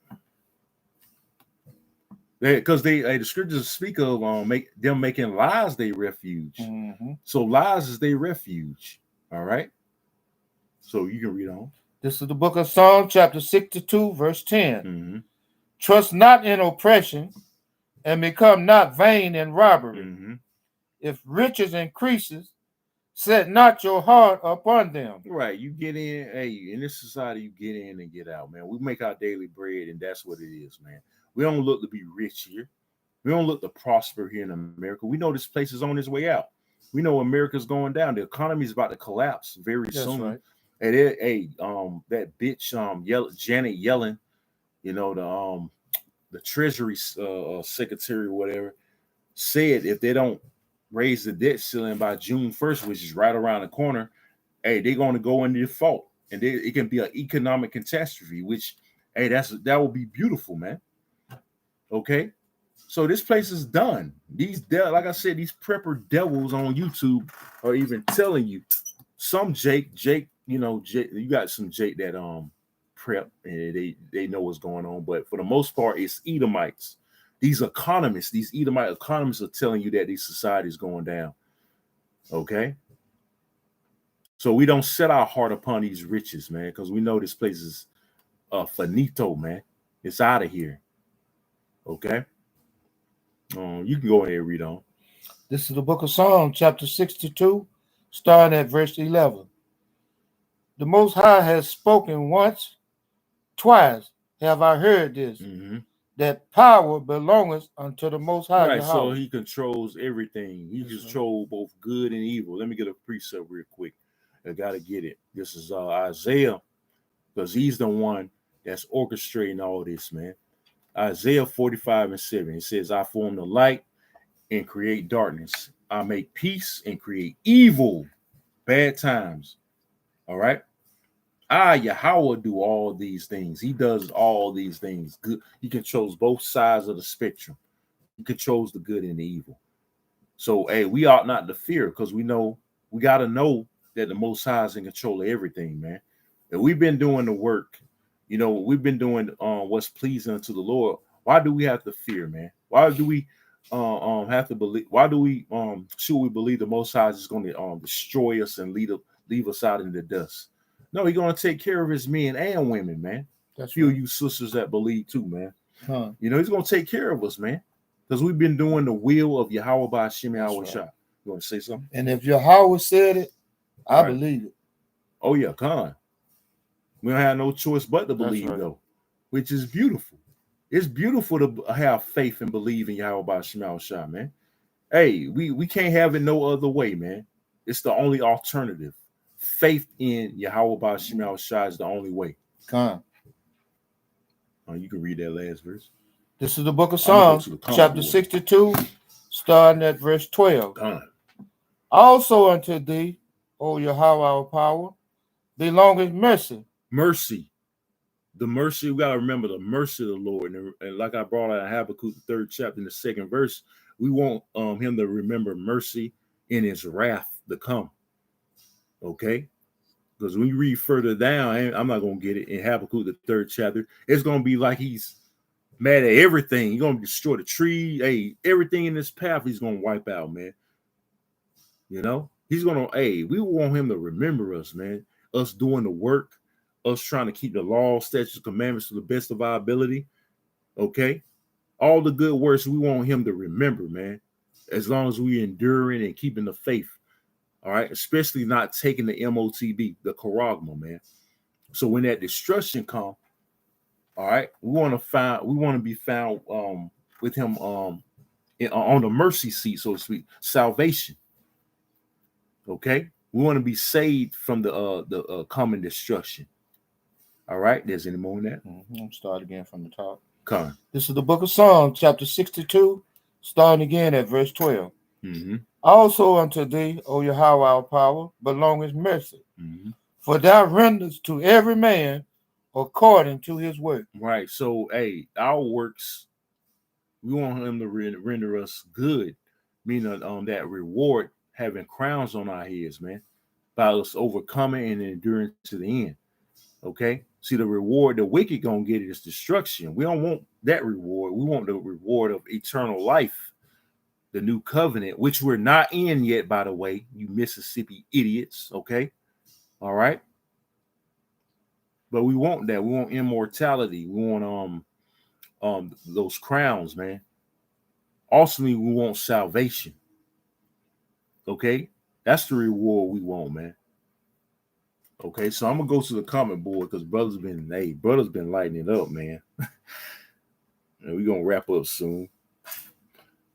Because the scriptures speak of them making lies their refuge. So lies is their refuge. All right. So you can read on. This is the book of Psalms, chapter 62, verse 10. Trust not in oppression, and become not vain in robbery. If riches increases, set not your heart upon them. Right. You get in, in this society, you get in and get out, man. We make our daily bread, and that's what it is, man. We don't look to be rich here. We don't look to prosper here in America. We know this place is on its way out. We know America's going down. The economy is about to collapse very soon. Right. And that bitch, Janet Yellen, you know, the Treasury Secretary or whatever, said if they don't raise the debt ceiling by June 1st, which is right around the corner, they're going to go into default, and it can be an economic catastrophe. Which, that will be beautiful, man. Okay, so this place is done. Like I said, these prepper devils on YouTube are even telling you. Some Jake, you know, you got some Jake that prep and they know what's going on, but for the most part, it's Edomites. These economists, these Edomite economists are telling you that these society is going down. Okay, so we don't set our heart upon these riches, man, because we know this place is finito, man. It's out of here. Okay. You can go ahead and read on. This is the book of Psalms, chapter 62, starting at verse 11. The Most High has spoken once, twice have I heard this, that power belongeth unto the Most High. Right, Yahweh. So he controls everything. He controls both good and evil. Let me get a precept real quick. I got to get it. This is Isaiah, because he's the one that's orchestrating all this, man. Isaiah 45:7. It says, I form the light and create darkness. I make peace and create evil, bad times. All right. Yahweh do all these things. He does all these things. Good. He controls both sides of the spectrum. He controls the good and the evil. So, we ought not to fear, because we got to know that the Most High is in control of everything, man. And we've been doing the work. You know, we've been doing what's pleasing to the Lord. Why do we have to fear, man? Why do we have to believe? Why do we should we believe the Most High is going to destroy us and leave us out in the dust? No, he's going to take care of his men and women, man. That's few of you sisters that believe too, man. You know, he's going to take care of us, man, because we've been doing the will of Yahweh by Hashem Yahweh Shah. You want to say something? And if Yahweh said it, I believe it. Oh yeah, Khan. We don't have no choice but to believe, though, which is beautiful. It's beautiful to have faith and believe in Yahweh by Shema Shah, man. Hey, we can't have it no other way, man. It's the only alternative. Faith in Yahweh Ba'Shem Yahushua is the only way. Come. You can read that last verse. This is the book of I'm gonna go Psalms, to the comment chapter board. 62, starting at verse 12. Come. Also unto thee, O Yahweh our power, belongeth mercy. Mercy. The mercy, we gotta remember the mercy of the Lord. And like I brought out in Habakkuk, the 3rd chapter, in the 2nd verse, we want him to remember mercy in his wrath to come. Okay? Because when you read further down, I'm not gonna get it in Habakkuk, the 3rd chapter, it's gonna be like he's mad at everything. He's gonna destroy the tree. Hey, everything in this path, he's gonna wipe out, man. You know, he's gonna, we want him to remember us, man. Us doing the work, us trying to keep the law, statutes, commandments to the best of our ability. Okay. All the good works we want him to remember, man. As long as we enduring and keeping the faith. All right. Especially not taking the MOTB, the charagma, man. So when that destruction comes, all right, we want to be found with him on the mercy seat, so to speak, salvation. Okay, we want to be saved from the common destruction. All right, there's any more in that? Mm-hmm. Start again from the top. Come. This is the book of Psalms, chapter 62, starting again at verse 12. Mm-hmm. Also unto thee, O Yahweh our power, belongeth mercy. Mm-hmm. For thou renderest to every man according to his work. Right. So, our works, we want him to render us good, meaning that reward, having crowns on our heads, man, by us overcoming and enduring to the end. Okay. See, the reward the wicked gonna get is destruction. We don't want that reward. We want the reward of eternal life, the new covenant, which we're not in yet, by the way, you Mississippi idiots. Okay. All right. But we want that. We want immortality. We want those crowns, man. Ultimately, we want salvation. Okay, that's the reward we want, man. Okay, so I'm gonna go to the comment board because brother's been lighting it up, man. And we're gonna wrap up soon.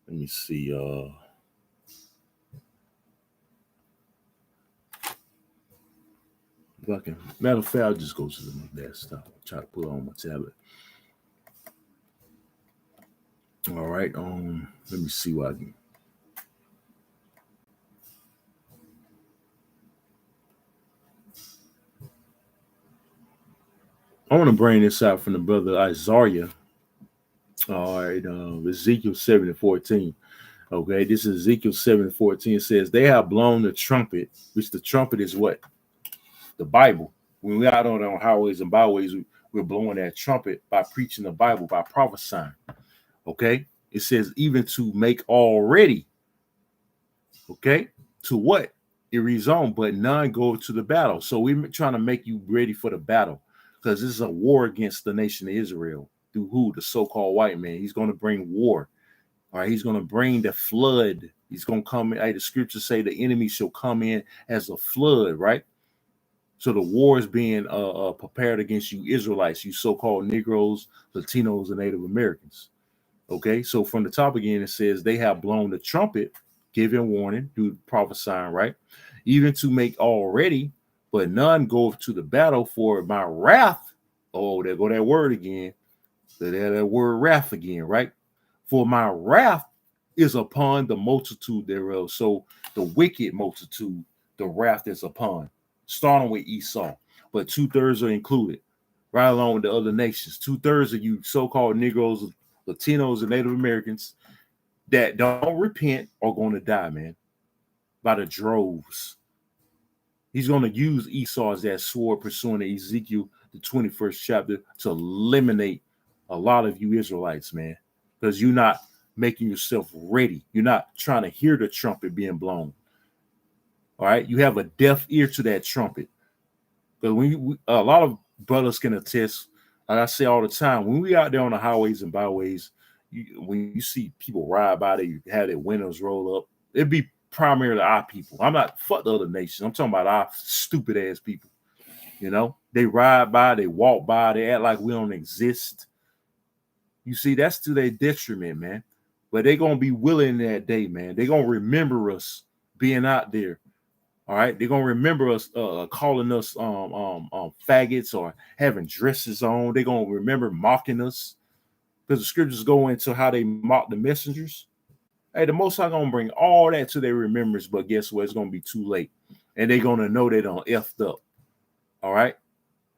Let me see. Matter of fact, I'll just go to the desktop. Try to put it on my tablet. All right. Let me see what I can. I want to bring this out from the brother Isaiah. All right, Ezekiel 7:14. Okay, this is Ezekiel 7:14. It says, "They have blown the trumpet," which the trumpet is what? The Bible. When we're out on highways and byways, we're blowing that trumpet by preaching the Bible, by prophesying. Okay, it says, "Even to make all ready." Okay, to what? It reads on, but none go to the battle. So we're trying to make you ready for the battle, because this is a war against the nation of Israel. Through who? The so-called white man. He's going to bring war. All right, he's going to bring the flood. He's going to come in. The scriptures say the enemy shall come in as a flood, right? So the war is being prepared against you Israelites, you so-called Negroes, Latinos, and Native Americans. Okay, so from the top again, it says they have blown the trumpet, giving warning, do prophesying, right? Even to make all ready, but none go to the battle, for my wrath. Oh, there go that word again. That word wrath again, right? For my wrath is upon the multitude thereof. So the wicked multitude, the wrath is upon, starting with Esau, but 2/3 are included, right along with the other nations. 2/3 of you so-called Negroes, Latinos, and Native Americans that don't repent are going to die, man, by the droves. He's going to use Esau as that sword, pursuing Ezekiel, the 21st chapter, to eliminate a lot of you Israelites, man, because you're not making yourself ready. You're not trying to hear the trumpet being blown. All right, you have a deaf ear to that trumpet. Because when a lot of brothers can attest, like I say all the time, when we out there on the highways and byways, when you see people ride by, they have their windows roll up. It'd be primarily our people. I'm not fuck the other nations. I'm talking about our stupid ass people. You know, they ride by, they walk by, they act like we don't exist. You see, that's to their detriment, man. but they're gonna be willing that day, man. They're gonna remember us being out there. All right, they're gonna remember us calling us faggots or having dresses on. They're gonna remember mocking us because the scriptures go into how they mock the messengers. Hey, the Most High gonna bring all that to their remembrance, but guess what? It's gonna be too late, and they're gonna know they done effed up. All right,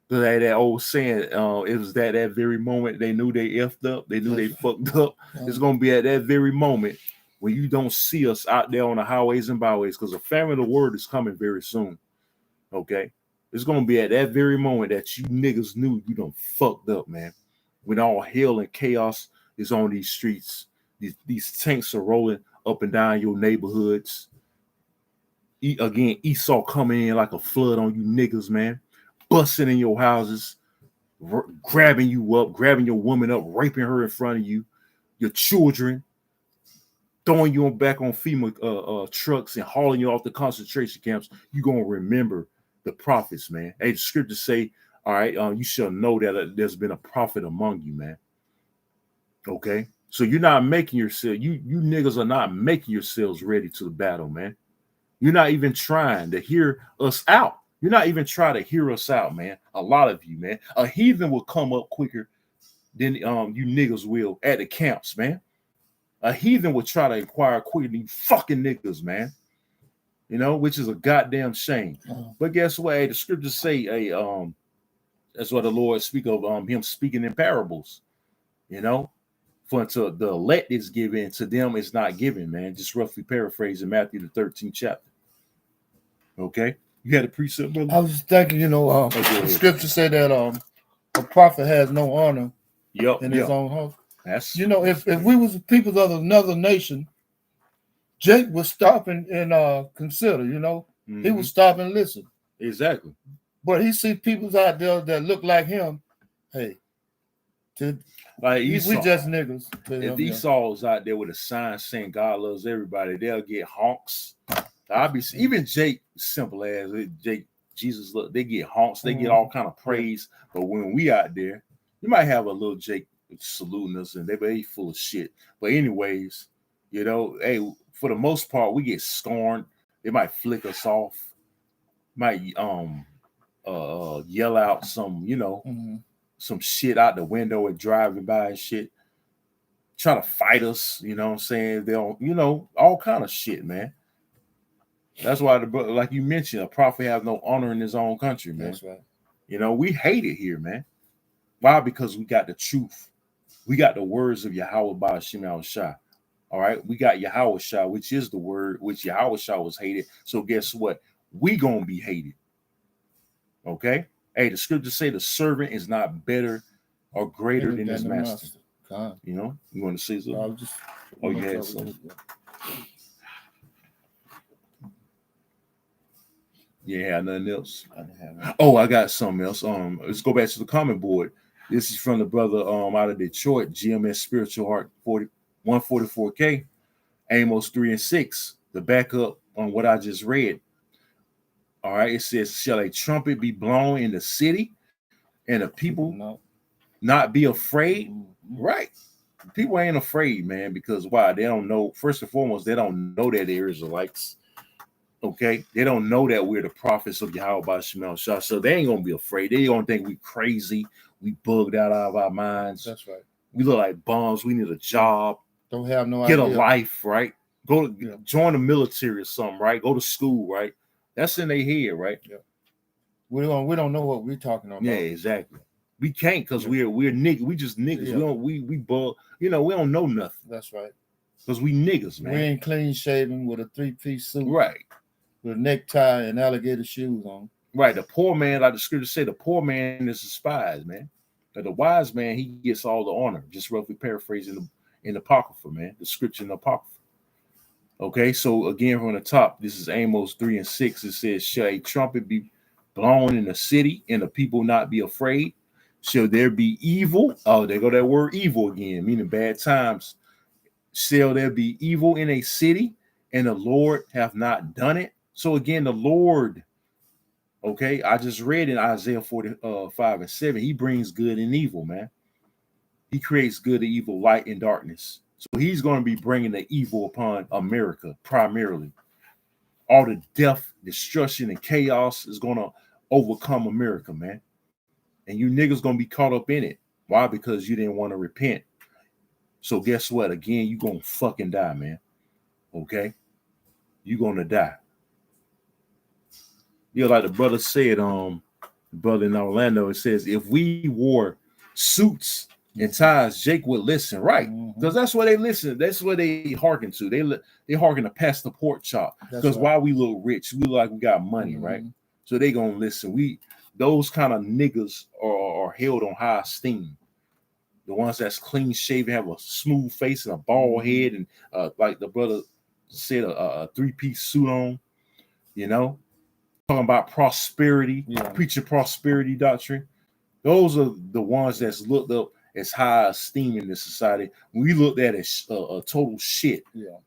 that old saying, it was that very moment they knew they effed up, they knew they fucked up. It's gonna be at that very moment when you don't see us out there on the highways and byways, because the famine of the word is coming very soon. Okay, it's gonna be at that very moment that you niggas knew you done fucked up, man. When all hell and chaos is on these streets, these tanks are rolling up and down your neighborhoods. Again, Esau coming in like a flood on you niggas, man, busting in your houses, grabbing you up, grabbing your woman up, raping her in front of you, your children, throwing you back on FEMA trucks and hauling you off the concentration camps. You're going to remember the prophets, man. Hey, the scriptures say, all right, you shall know that there's been a prophet among you, man. Okay? So you're not making yourself, you niggas are not making yourselves ready to the battle, man. You're not even trying to hear us out. You're not even trying to hear us out, man. A lot of you, man. A heathen will come up quicker than you niggas will at the camps, man. A heathen would try to inquire quicker than you fucking niggas, man. You know, which is a goddamn shame. But guess what? Hey, the scriptures say, that's what the Lord speak of him speaking in parables. You know, for to the elect is given, to them it's not given, man. Just roughly paraphrasing Matthew the 13th chapter. Okay, you had a precept, brother? I was just thinking, the scripture said that a prophet has no honor in his own house. That's if we was the people of another nation, Jake would stop and consider, he would stop and listen. Exactly. But he see people out there that look like him. Hey, like Esau, we just niggas. If Esau was out there with a sign saying God loves everybody, they'll get honks. Obviously, even Jake, simple as Jake, Jesus, look, they get honks, they get all kind of praise. But when we out there, you might have a little Jake saluting us, and they full of shit. But anyways, hey, for the most part, we get scorned. They might flick us off, might yell out some, some shit out the window and driving by and shit, try to fight us. You know what I'm saying? They'll, all kind of shit, man. That's why, like you mentioned, a prophet has no honor in his own country, man. That's right. We hate it here, man. Why? Because we got the truth. We got the words of Yahweh Ba'ashim al-Shah. All right? We got Yahweh Shah, which is the word, which Yahweh Shah was hated. So guess what? We gonna be hated. Okay? Hey, the scriptures say the servant is not better or greater than his master. You want to say something? You had something. Yeah, nothing else. I got something else. Let's go back to the comment board. This is from the brother out of Detroit, GMS Spiritual Heart 144K, Amos 3 and 6. The backup on what I just read. All right, it says, "Shall a trumpet be blown in the city, and the people not be afraid?" Right. People ain't afraid, man, because why? They don't know. First and foremost, they don't know that they're Israelites. Okay, they don't know that we're the prophets of Yahweh Ba'ashim al-Shah, so they ain't gonna be afraid. They don't think we crazy, we bugged out of our minds. That's right. We look like bums. We need a job. Don't have no idea. Get a life, right? Join the military or something, right? Go to school, right? That's in their head, right? Yeah. We don't know what we're talking about. Yeah, exactly. We can't because we're niggas. We just niggas. Yeah. We bug. We don't know nothing. That's right. Because we niggas, man. We ain't clean shaven with a 3-piece suit. Right. With a necktie and alligator shoes on. Right. The poor man, like the scripture say, the poor man is despised, man. But the wise man, he gets all the honor. Just roughly paraphrasing in the Apocrypha, man. The scripture in the Apocrypha. Okay, so again from the top, this is Amos 3 and 6. It says, "Shall a trumpet be blown in the city, and the people not be afraid? Shall there be evil?" Oh, there go that word evil again, meaning bad times. "Shall there be evil in a city, and the Lord have not done it?" So again, the Lord, okay, I just read in Isaiah 45 and 7, he brings good and evil, man. He creates good and evil, light and darkness. So he's going to be bringing the evil upon America primarily. All the death, destruction, and chaos is going to overcome America, man. And you niggas going to be caught up in it. Why? Because you didn't want to repent. So guess what? Again, you going to fucking die, man. Okay? You going to die. You know, like the brother said, brother in Orlando, it says, if we wore suits and ties, Jake would listen, right? Because that's what they listen. That's what they hearken to. They hearken to pass the pork chop. Because right. Why we look rich, we look like we got money, right? So they gonna listen. Those kind of niggas are held on high esteem. The ones that's clean shaven, have a smooth face and a bald head, and like the brother said, a 3-piece suit on. You know, talking about prosperity, preaching prosperity doctrine. Those are the ones that's looked up as high esteem in this society. We looked at as a total shit. Yeah,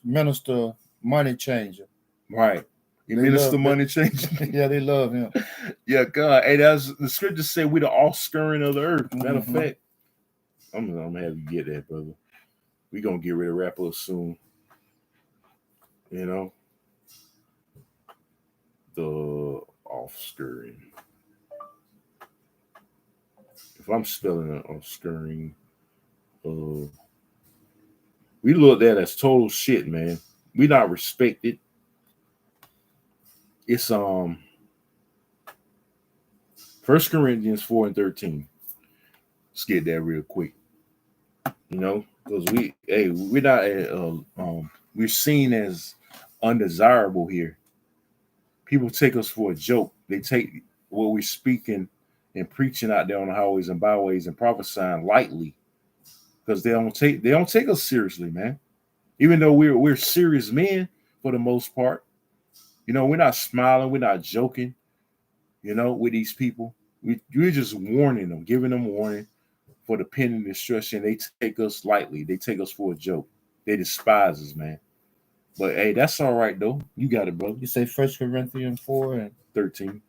minister money changer. Right. Minister money changer. Yeah, they love him. Yeah, God. Hey, that's the scriptures say we the offscouring of the earth. Matter of fact, I'm gonna have you get that, brother. We gonna get ready to wrap up soon. You know, the offscouring. If I'm spelling it offscouring, we look at that as total shit, man. We not respected. It's 1 Corinthians 4:13. Let's get that real quick. You know, because we're not we're seen as undesirable here. People take us for a joke. They take what we're speaking and preaching out there on the highways and byways and prophesying lightly, because they don't take us seriously, man. Even though we're serious men for the most part. You know, we're not smiling, we're not joking, you know, with these people. We're just warning them, giving them warning for the pending destruction. They take us lightly. They take us for a joke. They despise us, man. But hey, that's all right though. You got it, brother. You say 1 Corinthians 4:13.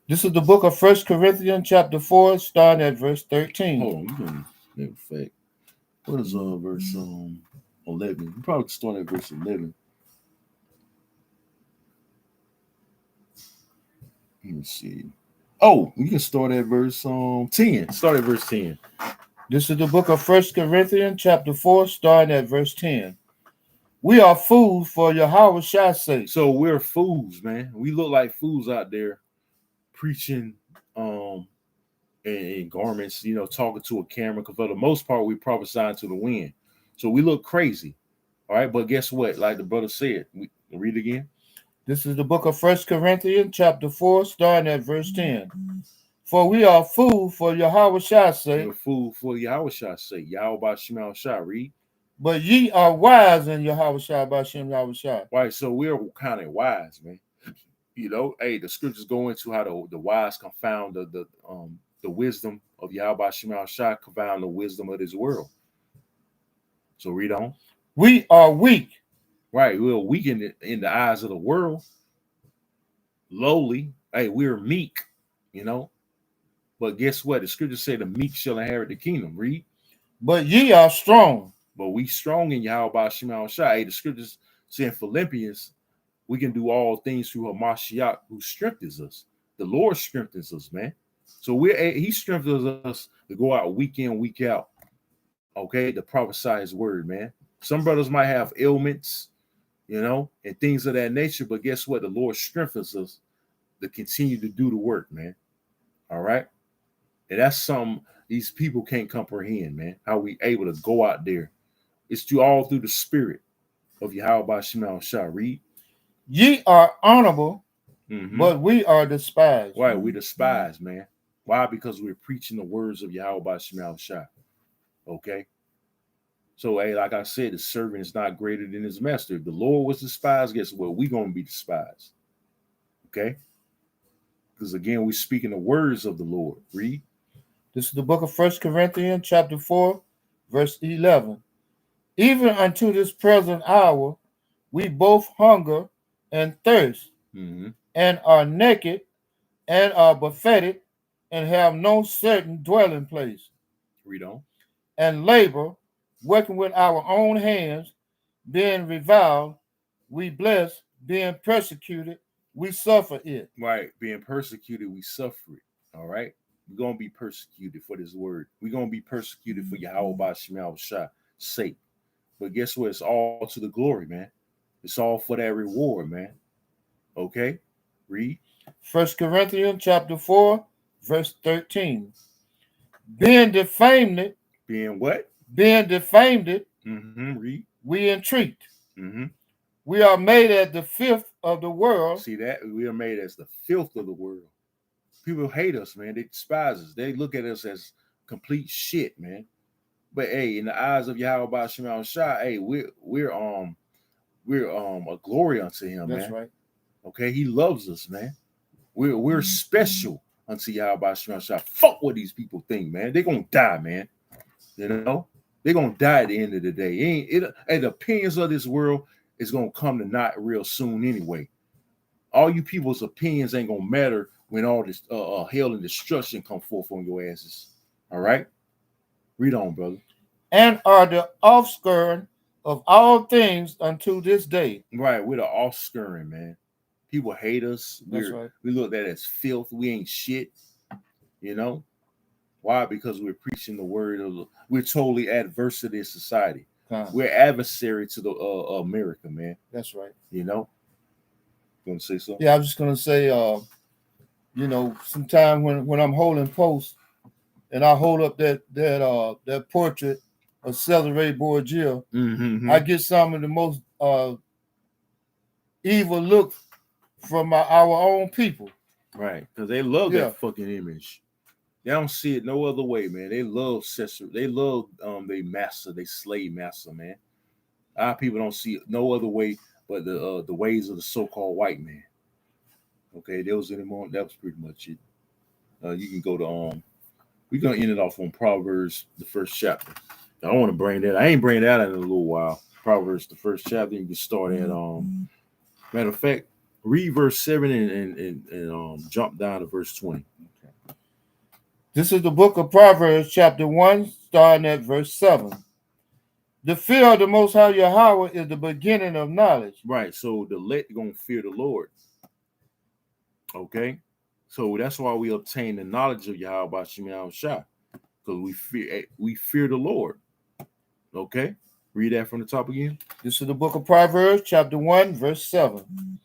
This is the book of 1 Corinthians chapter 4, starting at verse 13. Hold on, in fact, what is verse 11? You probably start at verse 11. Let me see. Oh, you can start at verse 10. Start at verse 10. This is the book of 1 Corinthians chapter 4, starting at verse 10. We are fools for Yahweh's sake. So we're fools, man. We look like fools out there preaching in garments, you know, talking to a camera, because for the most part we prophesying to the wind. So we look crazy. All right, but guess what? Like the brother said, we read again. This is the book of 1 Corinthians chapter 4, starting at verse 10. For we are fools for Yahweh's sake. We're fools for Yahweh's sake. Yahweh Shema Shah, read. But ye are wise in Yahweh B'Shem Yahweh. Right, so we're kind of wise, man. You know, hey, the scriptures go into how the wise confound the wisdom of Yahweh Shema Shah, confound the wisdom of this world. So read on. We are weak. Right, we're weak in the eyes of the world. Lowly. Hey, we're meek, you know. But guess what? The scriptures say the meek shall inherit the kingdom. Read. But ye are strong. But we strong in Yahweh Shema Shah. Hey, the scriptures say in Philippians, we can do all things through Hamashiach, who strengthens us. The Lord strengthens us, man. So he strengthens us to go out week in, week out. Okay, to prophesy his word, man. Some brothers might have ailments, you know, and things of that nature. But guess what? The Lord strengthens us to continue to do the work, man. All right. And that's something these people can't comprehend, man. How we able to go out there. It's all through the spirit of Yahweh Shema Shah. Read. Ye are honorable, but we are despised. Right, we despise, man. Why? Because we're preaching the words of Yahweh Shema Shah. Okay. So, hey, like I said, the servant is not greater than his master. If the Lord was despised, guess what? We're going to be despised. Okay? Because, again, we're speaking the words of the Lord. Read. This is the book of 1 Corinthians chapter 4, verse 11. Even unto this present hour, we both hunger and thirst, and are naked, and are buffeted, and have no certain dwelling place. Read on. And labor working with our own hands, being reviled, we bless, being persecuted, we suffer it. Right. Being persecuted, we suffer it. All right. We're gonna be persecuted for this word. We're gonna be persecuted for Yahweh by Shemal Shah sake. But guess what? It's all to the glory, man. It's all for that reward, man. Okay? Read. 1 Corinthians chapter 4, verse 13. Being defamed, Being what? being defamed, Read. we entreat. Mm-hmm. We are made as the fifth of the world. See that? We are made as the filth of the world. People hate us, man. They despise us. They look at us as complete shit, man. But hey, in the eyes of Yahweh by Shemal Shah, hey, we're a glory unto him, That's man. right. Okay, he loves us, man. We're special unto Yahweh by Shemal Shah. Fuck what these people think, man. They're gonna die, man. You know, they're gonna die at the end of the day. The opinions of this world is gonna come to naught real soon anyway. All you people's opinions ain't gonna matter when all this hell and destruction come forth on your asses. All right, read on, brother. And are the offscouring of all things unto this day. Right, we're the offscouring, man. People hate us. That's right. We look at it as filth. We ain't shit. You know why? Because we're preaching the word of. We're totally adverse to this society. We're adversary to the America, man. That's right. You know. You want to say something? Yeah, I was just gonna say, sometime when I'm holding posts and I hold up that portrait of Cesare Borgia, I get some of the most evil look from our own people. Right, because they love that fucking image. They don't see it no other way, man. They love Cesare. They love their master, they slave master, man. Our people don't see it no other way but the ways of the so-called white man. Okay, there was anymore. That was pretty much it. You can go to we're gonna end it off on Proverbs, the first chapter. I don't want to bring that. I ain't bringing that out in a little while. Proverbs, the first chapter. You can start at matter of fact, read verse 7 and jump down to verse 20. Okay. This is the book of Proverbs, chapter 1, starting at verse 7. The fear of the Most High Yahweh is the beginning of knowledge. Right. So the elect gonna fear the Lord. Okay. So that's why we obtain the knowledge of Yahweh by Shemal Shah, because we fear the Lord. Okay. Read that from the top again. This is the book of Proverbs, chapter 1, verse 7.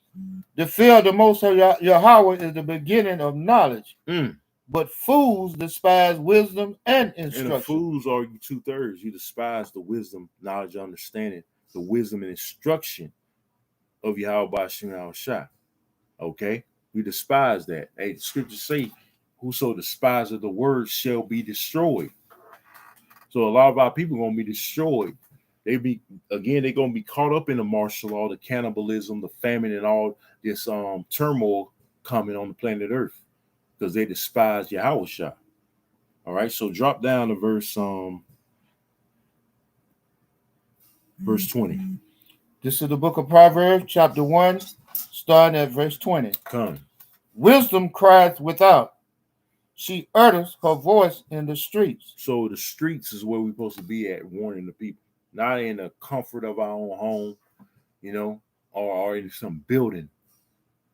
The fear of the Most High Yahweh is the beginning of knowledge. But fools despise wisdom and instruction. And the fools are you 2/3. You despise the wisdom, knowledge, understanding, the wisdom and instruction of Yahweh by Shemal Shah. Okay? We despise that. Hey, the scriptures say, whoso despises the word shall be destroyed. So a lot of our people are going to be destroyed. They're going to be caught up in the martial law, the cannibalism, the famine, and all this turmoil coming on the planet Earth, because they despise Yahweh Shah. All right, so drop down to verse 20. This is the book of Proverbs, chapter 1, starting at verse 20. Come. Wisdom cries without. She utters her voice in the streets. So the streets is where we're supposed to be at, warning the people. Not in the comfort of our own home, or in some building.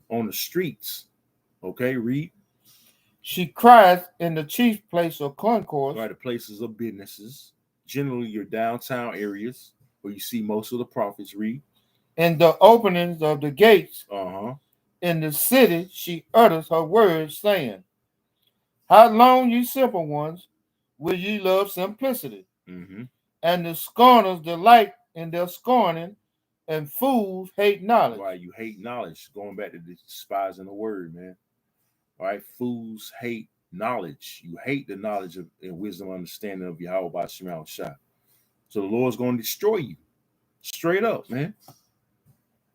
On the streets. Okay, read. She cries in the chief place of concourse. Right, the places of businesses. Generally your downtown areas where you see most of the prophets. Read. In the openings of the gates. In the city she utters her words, saying, how long, ye simple ones, will ye love simplicity? And the scorners delight in their scorning, and fools hate knowledge. Right, you hate knowledge. Going back to despising the word, man. All right, fools hate knowledge. You hate the knowledge of and wisdom, understanding of Yahweh by Shemal Shah. So the Lord's going to destroy you, straight up, man.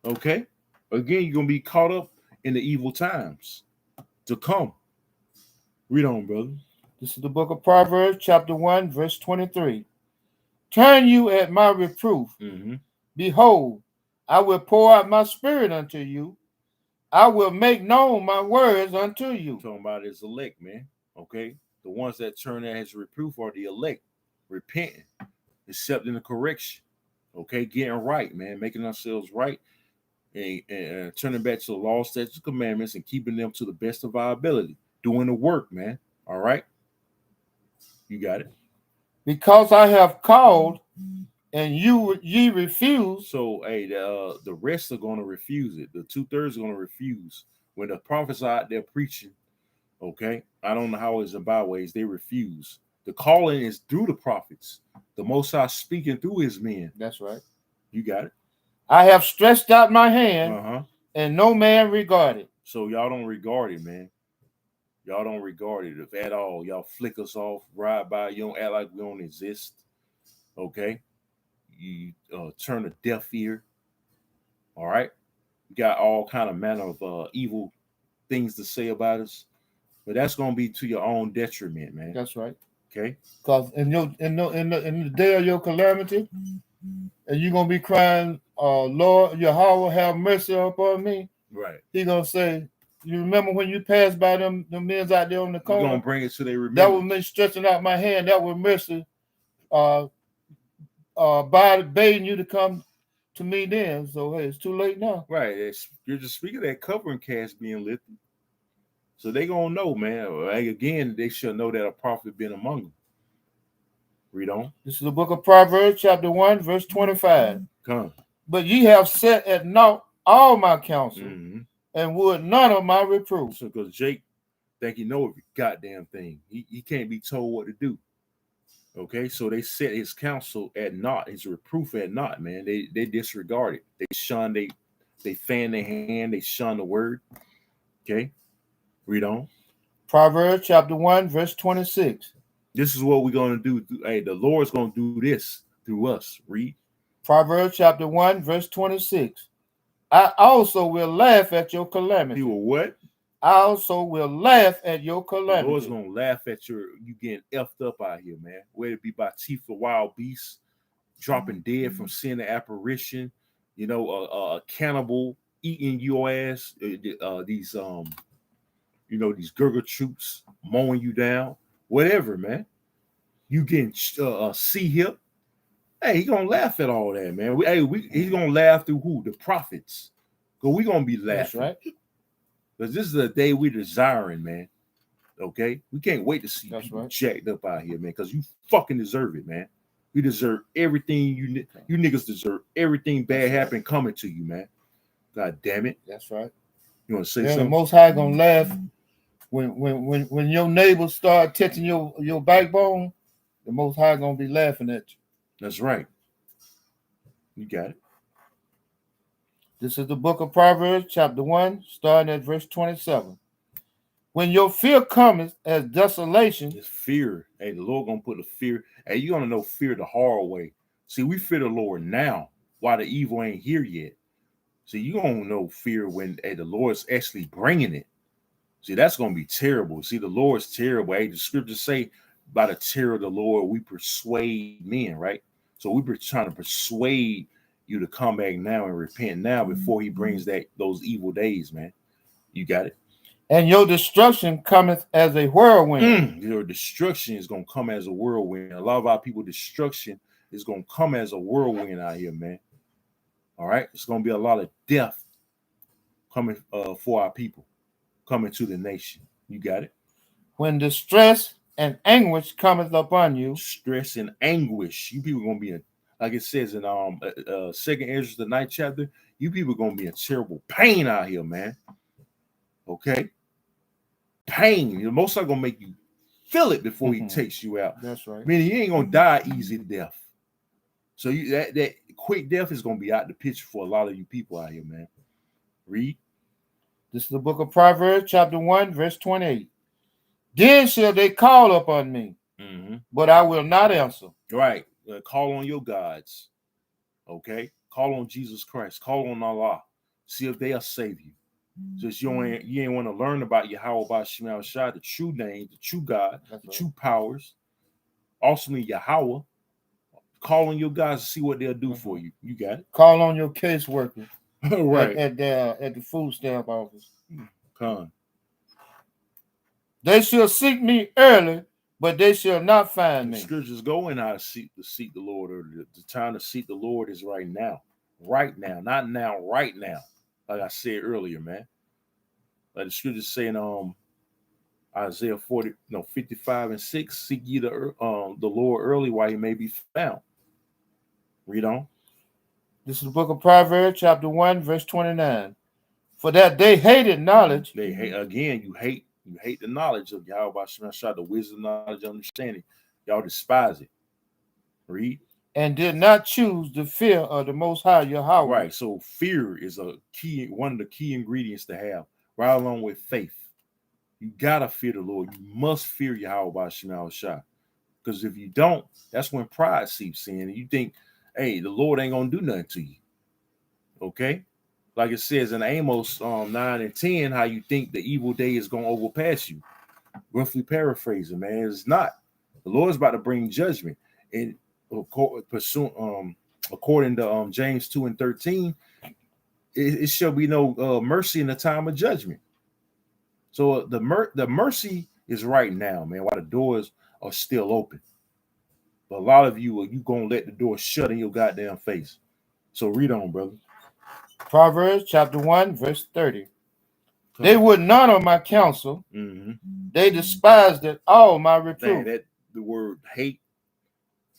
Okay, again, you're going to be caught up in the evil times to come. Read on, brother. This is the book of Proverbs, chapter 1, verse 23. Turn you at my reproof. Behold, I will pour out my spirit unto you. I will make known my words unto you. Talking about his elect, man. Okay, the ones that turn at his reproof are the elect, repenting. accepting the correction. Okay, getting right, man, making ourselves right, and turning back to the law, statutes, commandments, and keeping them to the best of our ability. Doing the work, man. All right, you got it. Because I have called, and ye refuse. So, hey, the rest are going to refuse it. The 2/3 are going to refuse. When the prophets are out there preaching, okay, I don't know how it's in byways, they refuse. The calling is through the prophets. The Most High speaking through his men. That's right. You got it. I have stretched out my hand, Uh-huh. and no man regarded. So y'all don't regard it, man. Y'all don't regard it if at all. Y'all flick us off, ride by. You don't act like we don't exist. Okay? You turn a deaf ear. All right? You got all kind of manner of evil things to say about us. But that's going to be to your own detriment, man. That's right. Okay? Because in the day of your calamity, and you're going to be crying, Lord, Yahweh, have mercy upon me. Right. He's going to say, you remember when you passed by them men out there on the corner? You're going to bring it to their remembrance. That was me stretching out my hand. That was mercy baiting you to come to me then. So, hey, it's too late now. Right. You're just speaking of that covering cast being lifted. So they going to know, man. Again, they should know that a prophet been among them. Read on. This is the book of Proverbs, chapter 1, verse 25. Come. But ye have set at naught all my counsel, and would none of my reproof. So, because Jake think he know every goddamn thing. He can't be told what to do. Okay, so they set his counsel at naught, his reproof at naught, man. They disregard it. They shun, they fan their hand, they shun the word. Okay, read on. Proverbs chapter 1, verse 26. This is what we're going to do. Hey, the Lord's going to do this through us. Read. Proverbs chapter 1, verse 26. I also will laugh at your calamity. He will what? I also will laugh at your calamity. The Lord's going to laugh at you getting effed up out here, man. Whether it be by teeth of wild beasts, dropping dead from sin and apparition, you know, a cannibal eating your ass, these Gurgle troops mowing you down, whatever, man. You getting sea hip. Hey, he gonna laugh at all that, man. He's gonna laugh through who? The prophets. Because we gonna be laughing. That's right. Because this is a day we're desiring, man. Okay? We can't wait to see people jacked up out here, man, because you fucking deserve it, man. You deserve everything. You niggas deserve everything bad happening coming to you, man. God damn it. That's right. You want to say something? The Most High gonna laugh when your neighbors start touching your backbone. The Most High gonna be laughing at you. That's right. You got it. This is the book of Proverbs, chapter 1, starting at verse 27. When your fear cometh as desolation. It's fear. Hey, the Lord gonna put the fear. Hey, you gonna know fear the hard way. See, we fear the Lord now while the evil ain't here yet. See, you gonna know fear when the Lord's actually bringing it. See, that's gonna be terrible. See, the Lord's terrible. Hey, the scriptures say, by the terror of the Lord, we persuade men, right? So we're trying to persuade you to come back now and repent now before he brings those evil days, man. You got it. And your destruction cometh as a whirlwind. Your destruction is going to come as a whirlwind. A lot of our people, destruction is going to come as a whirlwind out here, man. All right? It's going to be a lot of death coming for our people, coming to the nation. You got it. When distress and anguish cometh upon you. Stress and anguish. You people are going to be in, like it says in 2nd Ezra, the 9th chapter, you people are going to be in terrible pain out here, man. Okay? Pain. The Most High gonna make you feel it before he takes you out. That's right. Meaning you ain't gonna die easy death. So that quick death is gonna be out the picture for a lot of you people out here, man. Read. This is the book of Proverbs, chapter 1, verse 28. Then shall they call upon me, but I will not answer. Right. Call on your gods. Okay. Call on Jesus Christ. Call on Allah. See if they'll save you. Just you ain't want to learn about Yahweh, about Shemal Shah, the true name, the true God, true powers. Ultimately, Yahweh. Call on your guys to see what they'll do for you. You got it. Call on your caseworker, right? At the food stamp office. Come. They shall seek me early but they shall not find The me. scriptures go in how to seek the Lord, or the time to seek the Lord is right now. Right now, not now, right now. Like I said earlier, man. Like the scriptures saying, Isaiah 55:6, seek ye the Lord early while he may be found. Read on. This is the book of Proverbs, chapter 1, verse 29. For that they hated knowledge. They hate again, you hate the knowledge of Yahweh Shemashah, the wisdom, knowledge, understanding. Y'all despise it. Read. And did not choose the fear of the Most High Yahweh. Right. So fear is one of the key ingredients to have, right along with faith. You gotta fear the Lord. You must fear Yahweh Shemashah. Because if you don't, that's when pride seeps in, and you think, hey, the Lord ain't gonna do nothing to you. Okay? Like it says in Amos 9 and 10, how you think the evil day is gonna overpass you. Roughly paraphrasing, man. It's not. The Lord's about to bring judgment. And according to James 2 and 13, it shall be no mercy in the time of judgment. So the mercy is right now, man, while the doors are still open. But a lot of you gonna let the door shut in your goddamn face. So read on, brother. Proverbs chapter 1, verse 30. They would none of my counsel. Mm-hmm. They despised it all my reproof. That the word hate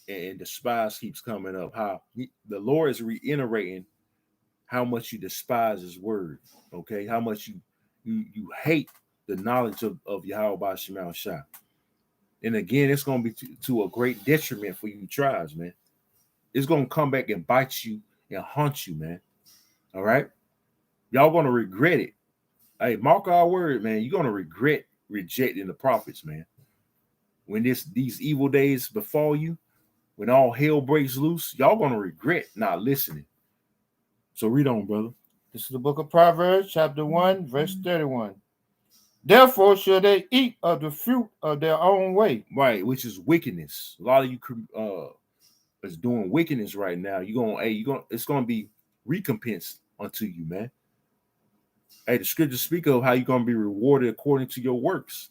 and despise keeps coming up. How the Lord is reiterating how much you despise his word. Okay, how much you hate the knowledge of Yahweh Shemal Shah. And again, it's going to be to a great detriment for you tribes, man. It's going to come back and bite you and haunt you, man. All right? Y'all going to regret it. Hey, mark our word, man. You're going to regret rejecting the prophets, man. When these evil days befall you, when all hell breaks loose, y'all going to regret not listening. So read on, brother. This is the book of Proverbs, chapter 1, verse 31. Therefore shall they eat of the fruit of their own way. Right, which is wickedness. A lot of you is doing wickedness right now. It's gonna be recompense unto you, man. Hey, the scriptures speak of how you're gonna be rewarded according to your works.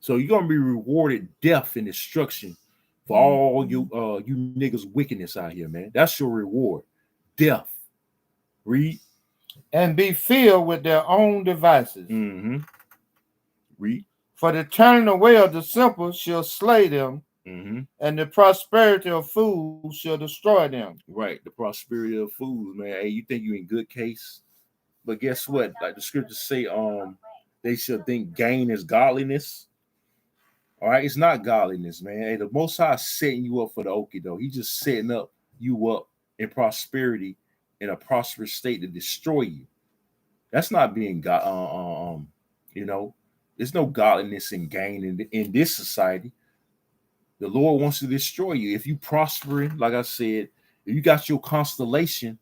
So you're gonna be rewarded death and destruction for all you niggas wickedness out here, man. That's your reward. Death. Read. And be filled with their own devices. Mm-hmm. Read. For the turning away of the simple shall slay them, and the prosperity of fools shall destroy them. Right, the prosperity of fools, man. Hey, you think you in good case? But guess what? Like the scriptures say, they shall think gain is godliness. All right, it's not godliness, man. Hey, the Most High is setting you up for the okie though. He's just setting you up in prosperity, in a prosperous state to destroy you. That's not being God. There's no godliness and gain in this society. The Lord wants to destroy you. If you prospering, like I said, if you got your constellation,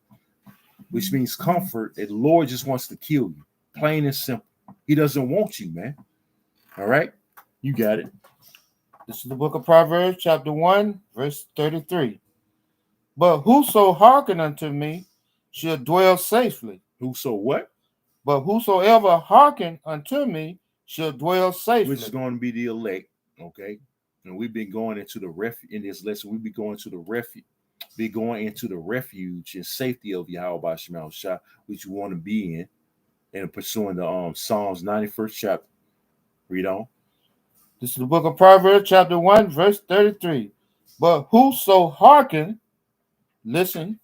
which means comfort, the Lord just wants to kill you. Plain and simple. He doesn't want you, man. All right? You got it. This is the book of Proverbs, chapter 1, verse 33. But whoso hearken unto me shall dwell safely. Whoso what? But whosoever hearken unto me shall dwell safely. Which is going to be the elect, okay? And we've been going into the refuge in this lesson. We'll be going into the refuge and safety of Yahweh Shemal Shah, which you want to be in, and pursuing the Psalms 91st chapter. Read on. This is the book of Proverbs, chapter 1, verse 33. But whoso hearken, listen,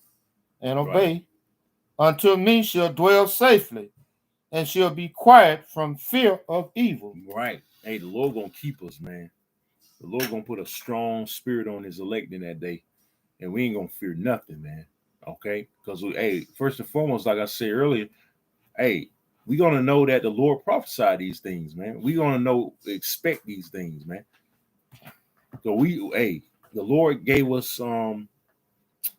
and obey, unto me shall dwell safely, and shall be quiet from fear of evil. Right. Hey, the Lord gonna keep us, man. The Lord gonna put a strong spirit on his elect in that day, and we ain't gonna fear nothing, man. Okay? Because first and foremost, like I said earlier, we're gonna know that the Lord prophesied these things, man. We're gonna expect these things, man. So the Lord gave us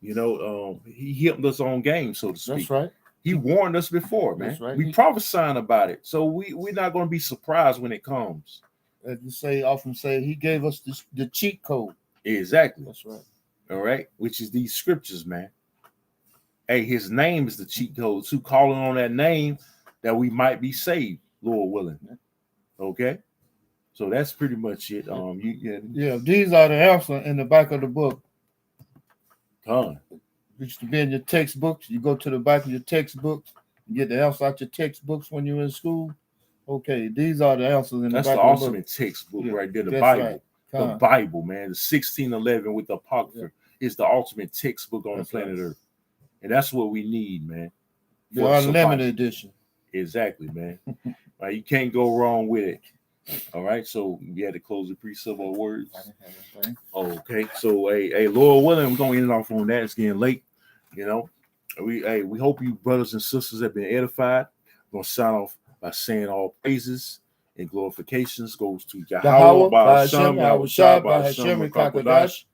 he helped us on game, so to speak. That's right. He warned us before, man. That's right. We prophesying about it. So we're not gonna be surprised when it comes. As you often say, he gave us the cheat code. Exactly. That's right. All right, which is these scriptures, man. Hey, his name is the cheat code. So calling on that name that we might be saved, Lord willing. Okay. So that's pretty much it. Yeah, these are the answers in the back of the book. Con. Used to be in your textbooks. You go to the back of your textbooks, you get the answer out your textbooks when you're in school. Okay, these are the answers in That's the the back of the book. ultimate textbook Yeah, right there. The that's Bible. right. The Bible, man. The 1611 with the Apocrypha is the ultimate textbook on That's the planet right. Earth. And that's what we need, man. The for unlimited survival. edition. Exactly, man. Right, you can't go wrong with it. All right, so we had to close the precept of words. Okay, so hey, Lord willing, we're gonna end it off on that. It's getting late, you know. We hope you brothers and sisters have been edified. We're gonna sign off by saying all praises and glorifications goes to Yahweh by Hashem, Yahweh Shah by Hashem, Rakakadash.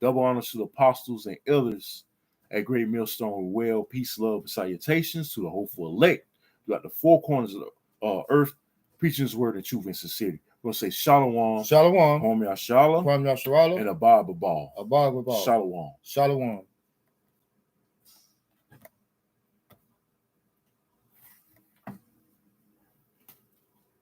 Double honors to the apostles and elders at Great Millstone Well. Peace, love, and salutations to the hopeful elect throughout the four corners of the earth, preaching his word in truth and sincerity. We're going to say Shalom, Shalom, Kwam Yashala, Kwam Yasharala, and Abba Babal. Abba Babal. Shalom. Shalom.